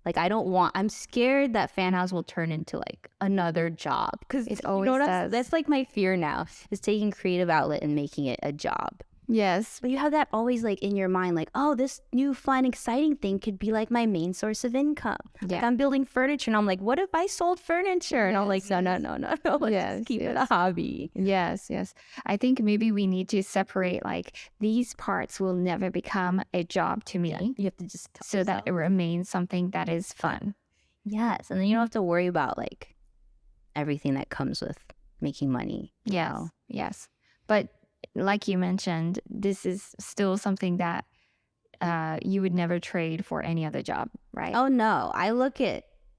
Like, I'm scared that Fanhouse will turn into like another job. Because it always does. That's like my fear now, is taking creative outlet and making it a job. Yes. But you have that always like in your mind, like, oh, this new fun, exciting thing could be like my main source of income. Yeah. Like I'm building furniture and I'm like, what if I sold furniture? And I'm like, no. Let's just keep it a hobby. Yes. I think maybe we need to separate like these parts will never become a job to me. Yeah. You have to just so that it remains something that is fun. Yes. And then you don't have to worry about like everything that comes with making money. Yes. But like you mentioned, this is still something that you would never trade for any other job, right? Oh, no.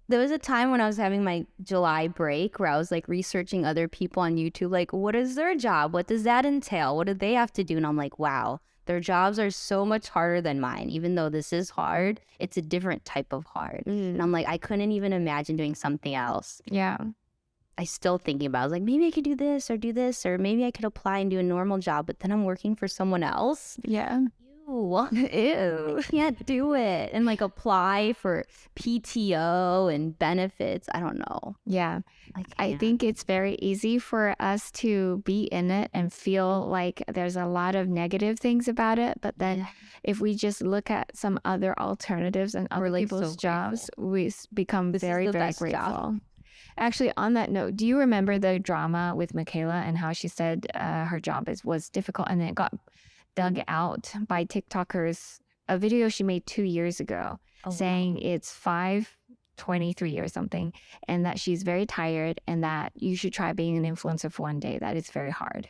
There was a time when I was having my July break where I was like researching other people on YouTube, like, what is their job? What does that entail? What do they have to do? And I'm like, wow, their jobs are so much harder than mine. Even though this is hard, it's a different type of hard. And I'm like, I couldn't even imagine doing something else. Yeah. I still thinking about it. I was like, maybe I could do this, or maybe I could apply and do a normal job, but then I'm working for someone else. Yeah. Ew. I can't do it. And like apply for PTO and benefits. I don't know. Yeah. I think it's very easy for us to be in it and feel like there's a lot of negative things about it. But then if we just look at some other alternatives and other people's jobs, we become very, very grateful. Job. Actually, on that note, do you remember the drama with Michaela and how she said her job was difficult and then it got dug out by TikTokers? A video she made 2 years ago saying it's 5:23 or something and that she's very tired and that you should try being an influencer for one day. That is very hard.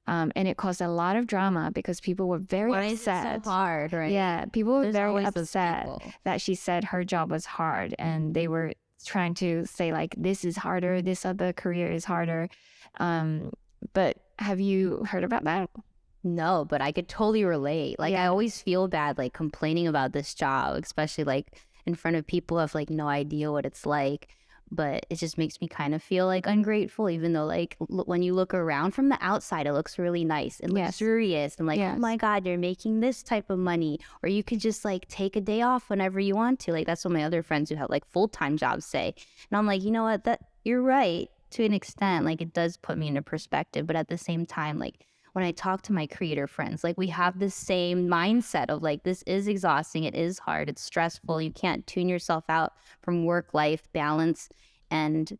And it caused a lot of drama because people were very upset. Why is it so hard, right? Yeah, people were very upset that she said her job was hard and they were trying to say like this is harder, this other career is harder. But have you heard about that? No, but I could totally relate. Like I always feel bad like complaining about this job, especially like in front of people who have like no idea what it's like. But it just makes me kind of feel like ungrateful, even though like when you look around from the outside, it looks really nice and luxurious and like, oh my God, you're making this type of money. Or you could just like take a day off whenever you want to. Like that's what my other friends who have like full-time jobs say. And I'm like, you know what, you're right to an extent. Like it does put me into perspective. But at the same time, like when I talk to my creator friends, like we have this same mindset of like, this is exhausting. It is hard. It's stressful. You can't tune yourself out from work-life balance. And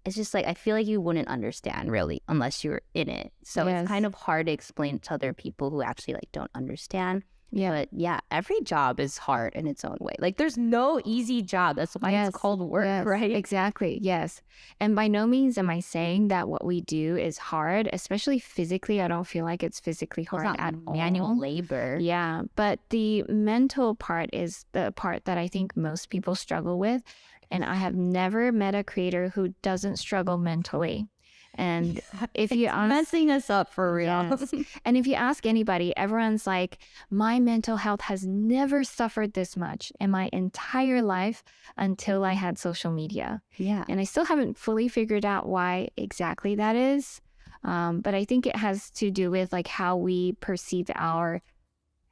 it's just like, I feel like you wouldn't understand really unless you're in it. So Yes. it's kind of hard to explain to other people who actually like don't understand. Yeah. But yeah, every job is hard in its own way. Like there's no easy job. That's why it's called work, yes, right? Exactly. Yes. And by no means am I saying that what we do is hard, especially physically. I don't feel like it's physically Well, hard it's not at manual all. labor. Yeah. But the mental part is the part that I think most people struggle with. And I have never met a creator who doesn't struggle mentally. And if you It's ask, messing us up for real. Yes. And if you ask anybody, everyone's like, my mental health has never suffered this much in my entire life until I had social media. Yeah. And I still haven't fully figured out why exactly that is. But I think it has to do with like how we perceive our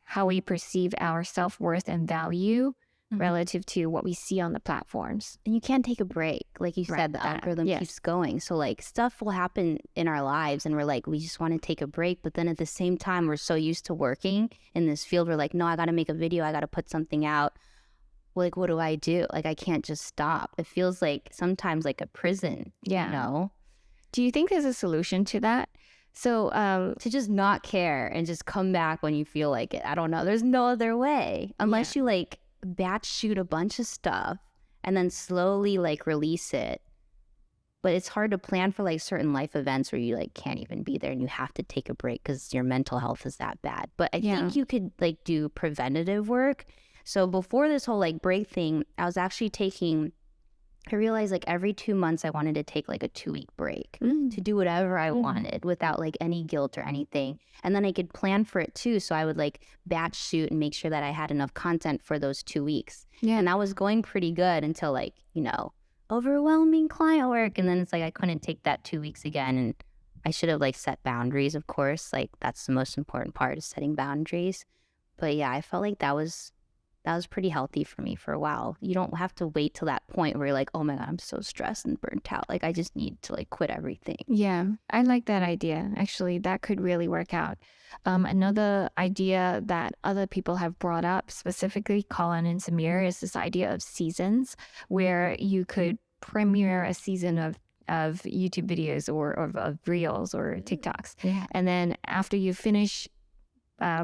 self-worth and value relative to what we see on the platforms. And you can't take a break. Like you said, the algorithm Yes. keeps going. So like stuff will happen in our lives and we're like, we just want to take a break. But then at the same time, we're so used to working in this field. We're like, no, I got to make a video. I got to put something out. Well, like, what do I do? Like, I can't just stop. It feels like sometimes like a prison, Yeah. you know? Do you think there's a solution to that? So To just not care and just come back when you feel like it. I don't know. There's no other way unless you like batch shoot a bunch of stuff and then slowly like release it. But it's hard to plan for like certain life events where you like can't even be there and you have to take a break because your mental health is that bad. But I think you could like do preventative work. So before this whole like break thing, I realized like every 2 months I wanted to take like a 2-week break to do whatever I wanted without like any guilt or anything. And then I could plan for it too. So I would like batch shoot and make sure that I had enough content for those 2 weeks. Yeah. And that was going pretty good until like, you know, overwhelming client work. And then it's like I couldn't take that 2 weeks again. And I should have like set boundaries, of course. Like that's the most important part is setting boundaries. But yeah, I felt like that was pretty healthy for me for a while. You don't have to wait till that point where you're like, oh my God, I'm so stressed and burnt out. Like I just need to like quit everything. Yeah, I like that idea. Actually, that could really work out. Another idea that other people have brought up, specifically Colin and Samir, is this idea of seasons, where you could premiere a season of YouTube videos or of Reels or TikToks. Yeah. And then after you finish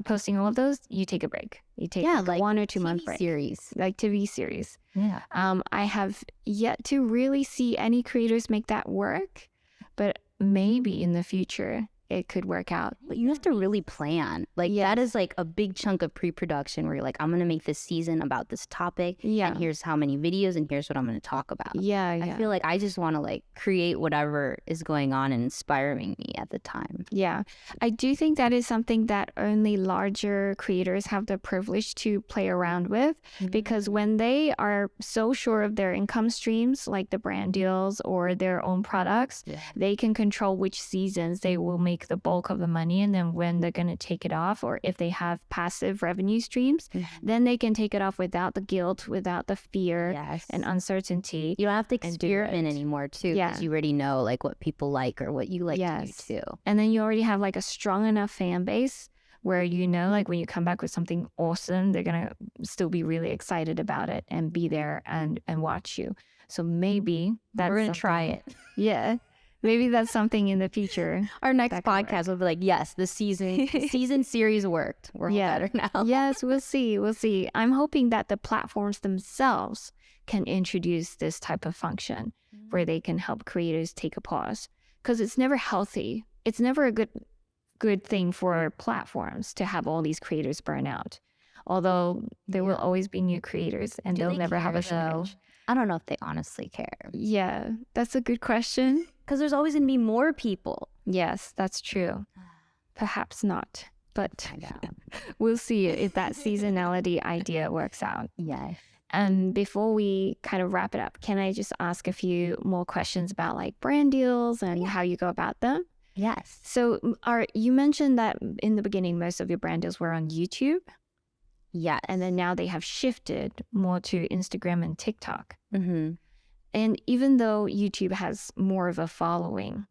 posting all of those, you take a break. You take like 1 or 2 TV month break. series. Like TV series. Yeah. I have yet to really see any creators make that work, but maybe in the future it could work out. But you have to really plan. Like that is like a big chunk of pre-production where you're like, I'm going to make this season about this topic. Yeah. And here's how many videos and here's what I'm going to talk about. Yeah. I feel like I just want to like create whatever is going on and inspiring me at the time. Yeah. I do think that is something that only larger creators have the privilege to play around with, because when they are so sure of their income streams, like the brand deals or their own products, they can control which seasons they will make the bulk of the money, and then when they're going to take it off, or if they have passive revenue streams, then they can take it off without the guilt, without the fear and uncertainty. You don't have to experiment anymore too, because you already know like what people like or what you like to do too. And then you already have like a strong enough fan base where you know like when you come back with something awesome, they're going to still be really excited about it and be there and watch you. So maybe that's we're going to try it. Yeah. Maybe that's something in the future. Our next podcast will be like, yes, the season series worked. We're all better now. Yes, we'll see. We'll see. I'm hoping that the platforms themselves can introduce this type of function where they can help creators take a pause, because it's never healthy. It's never a good thing for platforms to have all these creators burn out. Although there will always be new creators and they'll never have a shortage. I don't know if they honestly care. Yeah, that's a good question. Because there's always going to be more people. Yes, that's true. Perhaps not, but we'll see if that seasonality idea works out. Yes. And before we kind of wrap it up, can I just ask a few more questions about like brand deals and how you go about them? Yes. So you mentioned that in the beginning, most of your brand deals were on YouTube. Yeah. And then now they have shifted more to Instagram and TikTok. Mm-hmm. And even though YouTube has more of a following,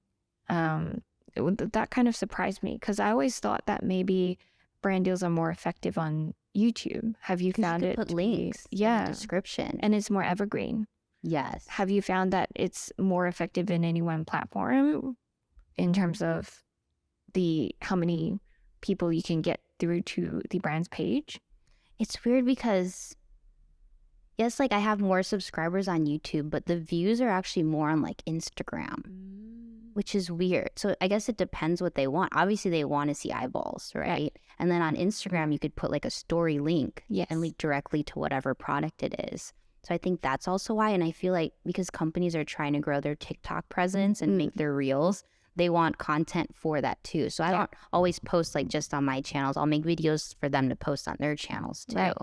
that kind of surprised me, because I always thought that maybe brand deals are more effective on YouTube. Have you found it? Put links in the description. And it's more evergreen. Yes. Have you found that it's more effective in any one platform in terms of how many people you can get through to the brand's page? It's weird because, yes, like I have more subscribers on YouTube, but the views are actually more on like Instagram, which is weird. So I guess it depends what they want. Obviously, they want to see eyeballs, right? And then on Instagram, you could put like a story link and link directly to whatever product it is. So I think that's also why. And I feel like because companies are trying to grow their TikTok presence and make their reels, they want content for that too. So I don't always post like just on my channels. I'll make videos for them to post on their channels too. Right.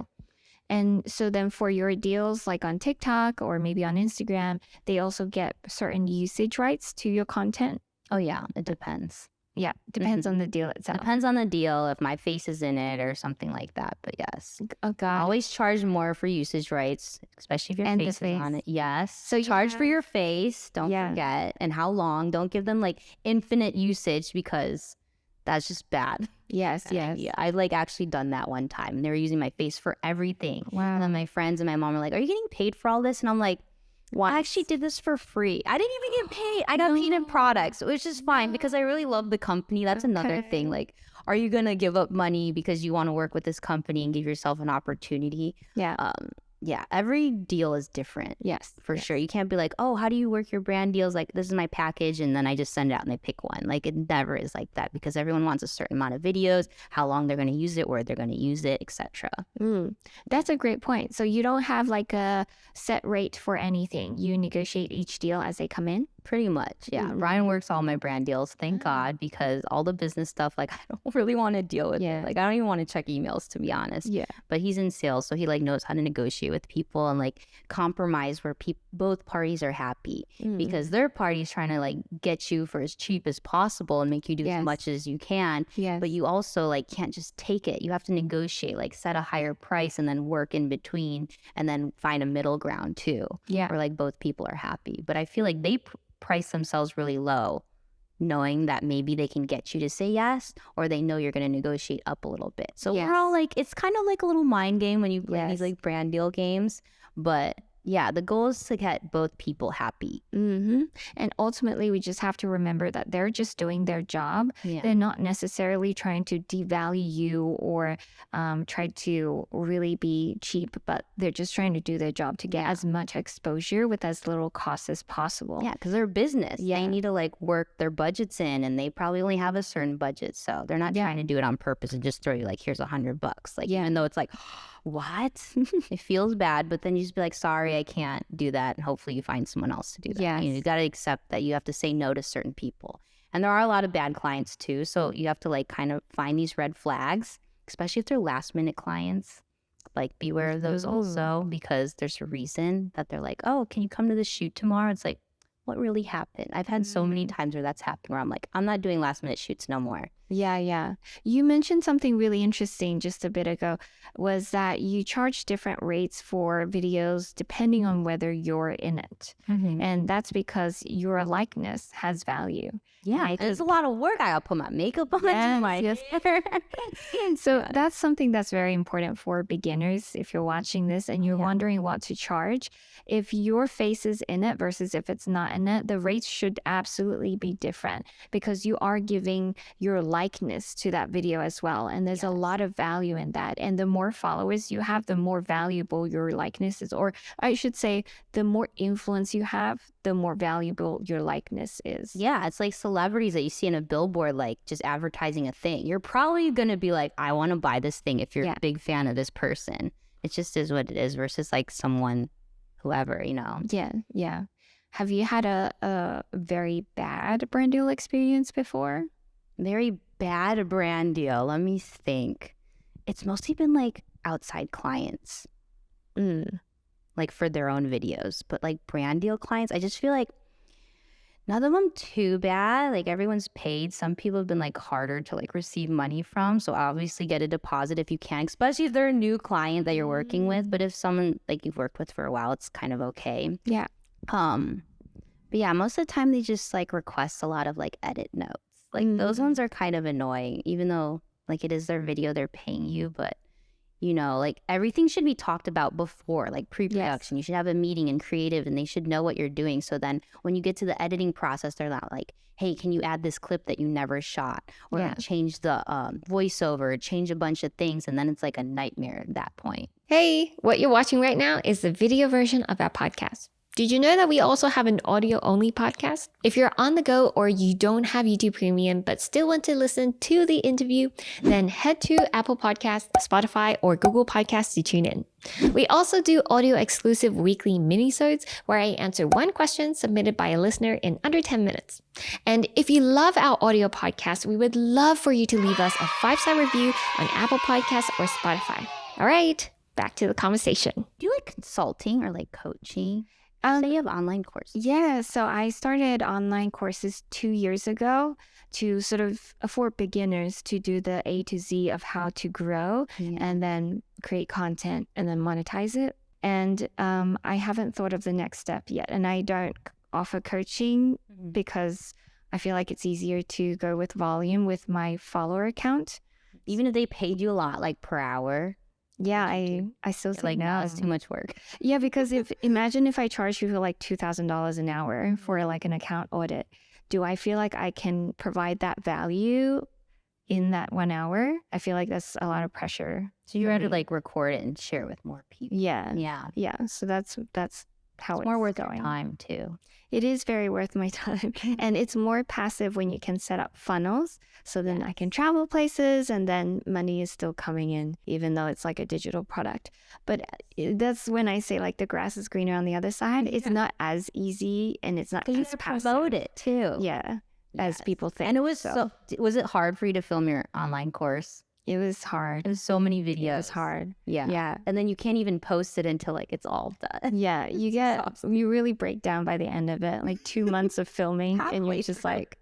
And so then for your deals, like on TikTok or maybe on Instagram, they also get certain usage rights to your content. Oh yeah, it depends. Yeah, depends on the deal itself. Depends on the deal, if my face is in it or something like that. But yes, Oh God. always charge more for usage rights, especially if your face is on it. Yes. So you charge for your face. Don't Yeah. forget, and how long. Don't give them like infinite usage because that's just bad. Yes. Yeah, I like actually done that one time, and they were using my face for everything. Wow. And then my friends and my mom were like, "Are you getting paid for all this?" And I'm like, I actually did this for free. I didn't even get paid. I got paid in products, which is fine because I really love the company. That's another thing. Like, are you going to give up money because you want to work with this company and give yourself an opportunity? Yeah. Yeah, every deal is different. Yes. For sure. You can't be like, oh, how do you work your brand deals? Like, this is my package, and then I just send it out and they pick one. Like, it never is like that because everyone wants a certain amount of videos, how long they're going to use it, where they're going to use it, etc. That's a great point. So you don't have like a set rate for anything. You negotiate each deal as they come in? Pretty much, yeah. Ryan works all my brand deals, thank God, because all the business stuff, like, I don't really want to deal with it. Like, I don't even want to check emails, to be honest. Yeah. But he's in sales, so he like knows how to negotiate with people and like compromise where both parties are happy because their party's trying to like get you for as cheap as possible and make you do as much as you can. But you also like can't just take it. You have to negotiate, like set a higher price and then work in between and then find a middle ground too. Yeah. Where like both people are happy. But I feel like they price themselves really low, knowing that maybe they can get you to say yes, or they know you're going to negotiate up a little bit. So we're all like, it's kind of like a little mind game when you play these like brand deal games. But yeah, the goal is to get both people happy. And ultimately, we just have to remember that they're just doing their job. They're not necessarily trying to devalue you or try to really be cheap, but they're just trying to do their job to get as much exposure with as little cost as possible. Yeah, because they're a business. They need to like work their budgets in, and they probably only have a certain budget. So they're not trying to do it on purpose and just throw you like, here's $100. Like, even though it's like, what? It feels bad, but then you just be like, sorry, I can't do that. And hopefully you find someone else to do that. You got to accept that you have to say no to certain people. And there are a lot of bad clients too. So you have to like kind of find these red flags, especially if they're last minute clients. Like beware of those also, because there's a reason that they're like, oh, can you come to the shoot tomorrow? It's like, what really happened? I've had so many times where that's happened where I'm like, I'm not doing last minute shoots no more. Yeah. You mentioned something really interesting just a bit ago, was that you charge different rates for videos depending on whether you're in it. And that's because your likeness has value. Yeah, it's a lot of work. I gotta put my makeup on. So that's something that's very important for beginners. If you're watching this and you're wondering what to charge, if your face is in it versus if it's not in it, the rates should absolutely be different because you are giving your likeness to that video as well. And there's a lot of value in that. And the more followers you have, the more valuable your likeness is. Or I should say, the more influence you have, the more valuable your likeness is. Yeah, it's like celebrities that you see in a billboard, like just advertising a thing. You're probably going to be like, I want to buy this thing if you're a big fan of this person. It just is what it is versus like someone, whoever, you know. Yeah. Have you had a very bad brand deal experience before? Very bad brand deal. Let me think. It's mostly been like outside clients. Like for their own videos, but like brand deal clients, I just feel like none of them too bad. Like everyone's paid. Some people have been like harder to like receive money from. So obviously get a deposit if you can, especially if they're a new client that you're working with. But if someone like you've worked with for a while, it's kind of okay. Yeah. But yeah, most of the time they just like request a lot of like edit notes. Like those ones are kind of annoying, even though like it is their video, they're paying you, but You know, like everything should be talked about before, like pre-production. You should have a meeting in creative and they should know what you're doing. So then when you get to the editing process, they're not like, hey, can you add this clip that you never shot? Or like change the voiceover, change a bunch of things. And then it's like a nightmare at that point. Hey, what you're watching right now is the video version of our podcast. Did you know that we also have an audio-only podcast? If you're on the go or you don't have YouTube Premium but still want to listen to the interview, then head to Apple Podcasts, Spotify, or Google Podcasts to tune in. We also do audio-exclusive weekly minisodes where I answer one question submitted by a listener in under 10 minutes. And if you love our audio podcast, we would love for you to leave us a 5-star review on Apple Podcasts or Spotify. All right, back to the conversation. Do you like consulting or like coaching? So you have online courses. Yeah, so I started online courses 2 years ago to sort of for beginners to do the A to Z of how to grow and then create content and then monetize it. And I haven't thought of the next step yet. And I don't offer coaching because I feel like it's easier to go with volume with my follower account. Even if they paid you a lot, like per hour. Yeah, I still say like no. It's too much work. Yeah, because imagine if I charge people like $2,000 an hour for like an account audit. Do I feel like I can provide that value in that 1 hour? I feel like that's a lot of pressure. So you rather like record it and share it with more people. Yeah. Yeah. So that's how it's more worth going. your time too. It is very worth my time. And it's more passive when you can set up funnels. So then I can travel places and then money is still coming in, even though it's like a digital product. But that's when I say like the grass is greener on the other side. It's not as easy and it's not as passive. Promote it too. Yeah. As people think. And it was was it hard for you to film your online course? It was hard. It was so many videos. It was hard. Yeah. And then you can't even post it until like it's all done. Yeah. You really break down by the end of it. Like 2 months of filming and you're just like,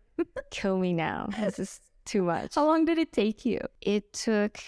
kill me now. This is too much. How long did it take you? It took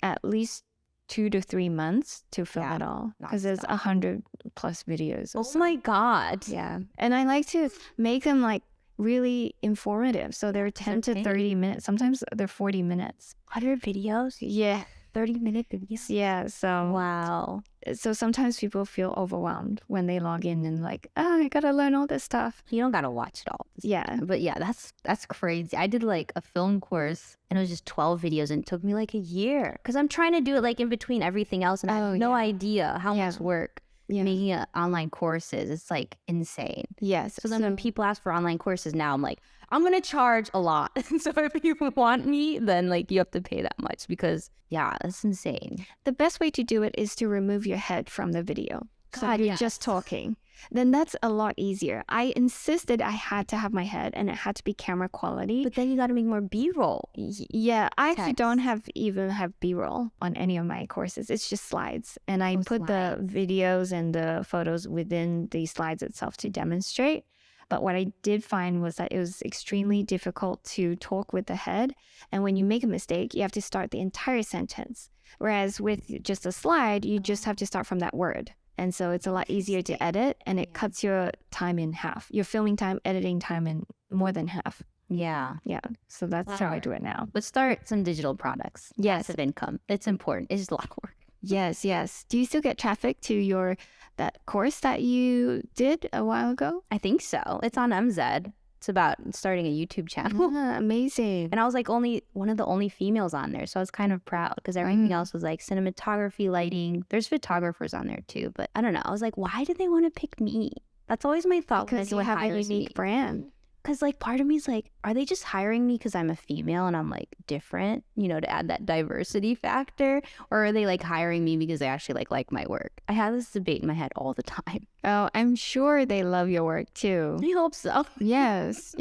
at least 2 to 3 months to film it all because there's 100+ videos. Oh my God. Yeah. And I like to make them like really informative. So they're 10 to 30 minutes. Sometimes they're 40 minutes. 100 videos? Yeah. 30-minute videos? Yeah. So wow. So sometimes people feel overwhelmed when they log in and like, oh, I gotta learn all this stuff. You don't gotta watch it all. Yeah. But yeah, that's crazy. I did like a film course and it was just 12 videos and it took me like a year because I'm trying to do it like in between everything else and I have no idea how much work making online courses. It's like insane. Yes. So then when people ask for online courses now, I'm like, I'm going to charge a lot. So if you want me, then like you have to pay that much because that's insane. The best way to do it is to remove your head from the video. So you're just talking. Then that's a lot easier. I insisted I had to have my head and it had to be camera quality. But then you got to make more B-roll. Yeah, I actually don't even have B-roll on any of my courses. It's just slides. And I put the videos and the photos within the slides itself to demonstrate. But what I did find was that it was extremely difficult to talk with the head. And when you make a mistake, you have to start the entire sentence. Whereas with just a slide, you just have to start from that word. And so it's a lot easier to edit and it cuts your time in half. Your filming time, editing time in more than half. Yeah. Yeah. So that's how I do it now. But start some digital products. Yes. Passive income. It's important. It's just a lot of work. Yes. Do you still get traffic to that course that you did a while ago? I think so. It's on MZ. It's about starting a YouTube channel. Amazing. And I was like one of the only females on there. So I was kind of proud because everything else was like cinematography, lighting. There's photographers on there too. But I don't know. I was like, why did they want to pick me? That's always my thought. Because you have a unique brand. Because like part of me is like, are they just hiring me because I'm a female and I'm like different, to add that diversity factor? Or are they like hiring me because they actually like my work? I have this debate in my head all the time. Oh, I'm sure they love your work too. I hope so. Yes.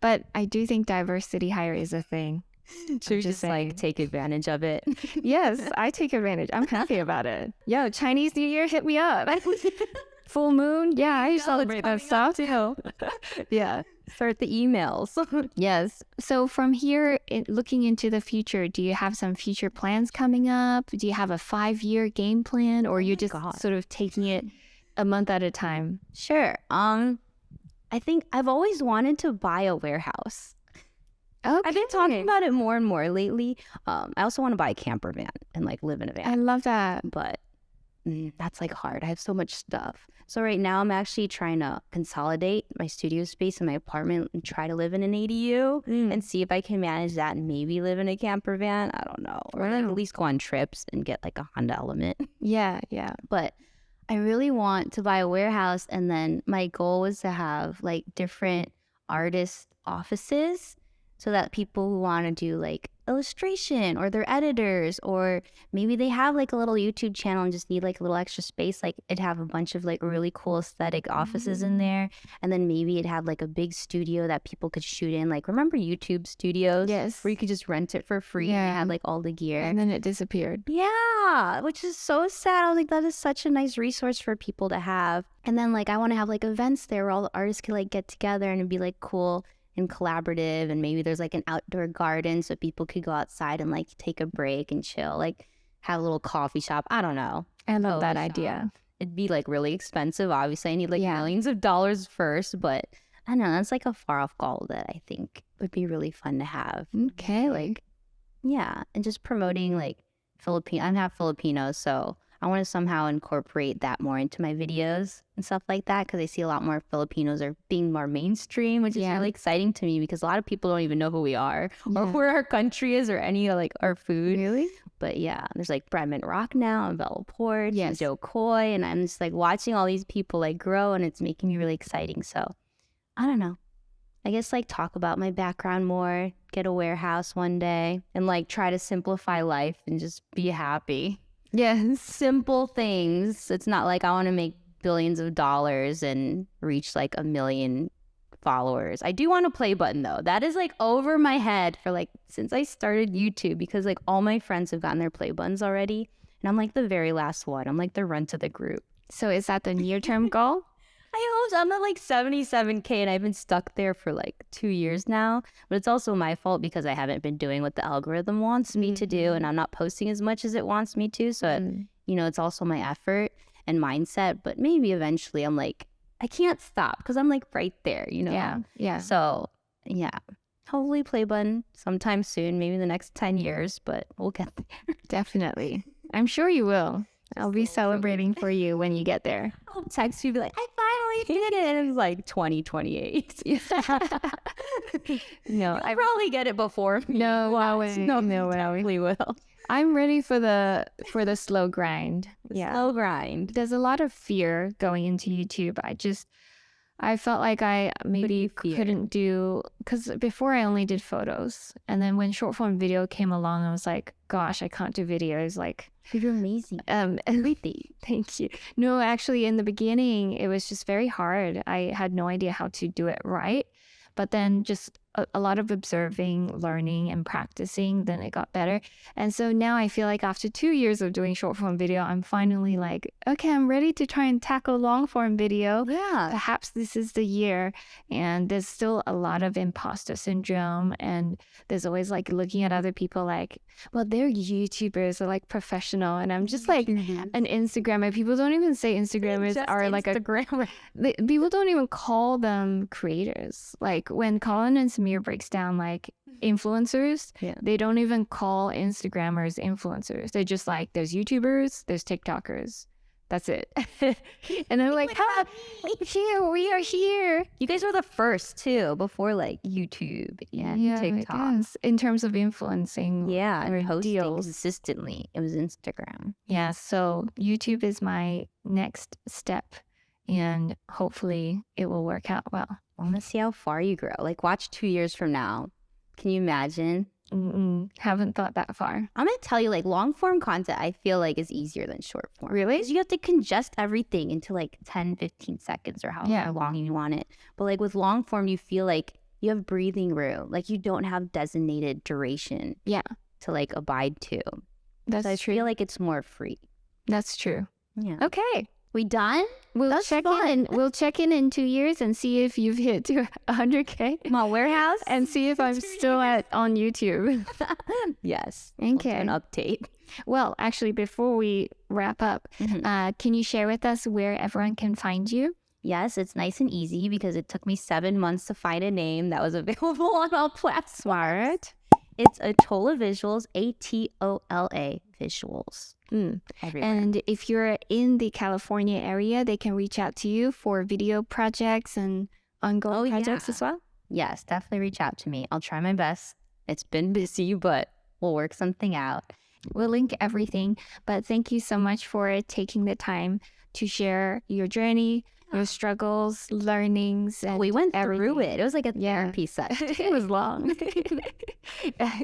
But I do think diversity hire is a thing. So you just like take advantage of it. Yes, I take advantage. I'm happy about it. Yo, Chinese New Year, hit me up. Full moon, yeah, I celebrate that stuff too. Yeah. Start the emails. Yes. So from here, looking into the future, do you have some future plans coming up? Do you have a 5-year game plan, or you're just sort of taking it a month at a time? Sure. I think I've always wanted to buy a warehouse. Okay. I've been talking about it more and more lately. I also want to buy a camper van and like live in a van. I love that. But that's like hard. I have so much stuff. So right now I'm actually trying to consolidate my studio space in my apartment and try to live in an ADU and see if I can manage that and maybe live in a camper van. I don't know. Or like at least go on trips and get like a Honda Element. Yeah. But I really want to buy a warehouse, and then my goal was to have like different artist offices so that people who want to do like illustration or they're editors, or maybe they have like a little YouTube channel and just need like a little extra space, like it'd have a bunch of like really cool aesthetic offices in there, and then maybe it'd have like a big studio that people could shoot in. Like, remember YouTube studios? Yes. Where you could just rent it for free and it had like all the gear. And then it disappeared. Yeah, which is so sad. I was like, that is such a nice resource for people to have. And then like I want to have like events there where all the artists could like get together and it'd be like cool and collaborative, and maybe there's like an outdoor garden so people could go outside and like take a break and chill, like have a little coffee shop. I don't know. I love that idea. It'd be like really expensive. Obviously, I need like millions of dollars first, but I don't know. That's like a far off goal that I think would be really fun to have. Okay. Like, yeah, and just promoting like Filipino. I'm half Filipino, so I want to somehow incorporate that more into my videos and stuff like that, because I see a lot more Filipinos are being more mainstream, which is really exciting to me because a lot of people don't even know who we are or where our country is or any like our food. Really? But yeah, there's like Bremen Rock now and Bella Port and Joe Coy, and I'm just like watching all these people like grow, and it's making me really exciting. So I don't know. I guess like talk about my background more, get a warehouse one day, and like try to simplify life and just be happy. Yes. Simple things. It's not like I want to make billions of dollars and reach like 1 million followers. I do want a play button though. That is like over my head for like since I started YouTube, because like all my friends have gotten their play buttons already, and I'm like the very last one. I'm like the runt of the group. So is that the near-term goal? I hope so. I'm at like 77K and I've been stuck there for like 2 years now. But it's also my fault because I haven't been doing what the algorithm wants me to do, and I'm not posting as much as it wants me to. So, you know, it's also my effort and mindset. But maybe eventually I'm like, I can't stop because I'm like right there, you know? Yeah. So, yeah. Hopefully play button sometime soon, maybe the next 10 years, but we'll get there. Definitely. I'm sure you will. I'll be celebrating for you when you get there. I'll text you, be like, I finally did it. And it's like 2028. No, I probably get it before me. No way. No, I really will. I'm ready for the slow grind. Slow grind. There's a lot of fear going into YouTube. I felt like I maybe couldn't do, because before I only did photos. And then when short form video came along, I was like, gosh, I can't do videos. Like, you're amazing. Everything. Thank you. No, actually in the beginning, it was just very hard. I had no idea how to do it right. But then just a lot of observing, learning, and practicing, then it got better. And so now I feel like after 2 years of doing short form video, I'm finally like, okay, I'm ready to try and tackle long form video. Yeah. Perhaps this is the year. And there's still a lot of imposter syndrome. And there's always like looking at other people like, well, they're YouTubers or like professional. And I'm just like an Instagrammer. People don't even say Instagrammers are like Instagrammer. People don't even call them creators. Like when Colin and Samir breaks down like influencers, they don't even call Instagrammers influencers. They're just like, there's YouTubers, there's TikTokers. That's it. And I'm like, we are here. You guys were the first too, before like YouTube and TikTok. Yes. In terms of influencing, and posting deals consistently, it was Instagram. Yeah, so YouTube is my next step, and hopefully it will work out well. I want to see how far you grow. Like, watch 2 years from now. Can you imagine? Haven't thought that far. I'm going to tell you, like, long form content, I feel like is easier than short form. Really? Because you have to congest everything into like 10, 15 seconds or however long you want it. But like with long form, you feel like you have breathing room. Like you don't have designated duration to like abide to. That's true. I feel like it's more free. That's true. Yeah. Okay. We done? We'll check in in 2 years and see if you've hit 100K. My warehouse? And see if I'm still on YouTube. Yes. Okay. An update. Well, actually, before we wrap up, can you share with us where everyone can find you? Yes, it's nice and easy because it took me 7 months to find a name that was available on all platforms. Smart. It's Atola Visuals, Atola Visuals. Everywhere. And if you're in the California area, they can reach out to you for video projects and ongoing projects as well. Yes, definitely reach out to me. I'll try my best. It's been busy, but we'll work something out. We'll link everything, but thank you so much for taking the time to share your journey, your struggles, learnings, and We went everything. through it. It was like a therapy session. It was long.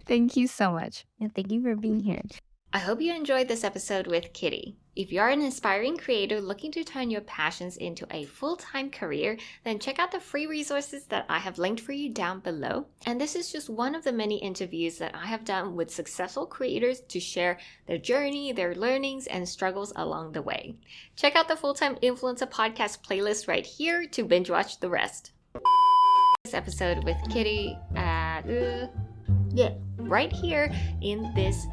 Thank you so much. And thank you for being here. I hope you enjoyed this episode with Kitty. If you are an inspiring creator looking to turn your passions into a full-time career, then check out the free resources that I have linked for you down below. And this is just one of the many interviews that I have done with successful creators to share their journey, their learnings, and struggles along the way. Check out the Full-Time Influencer podcast playlist right here to binge watch the rest. This episode with Kitty, right here in this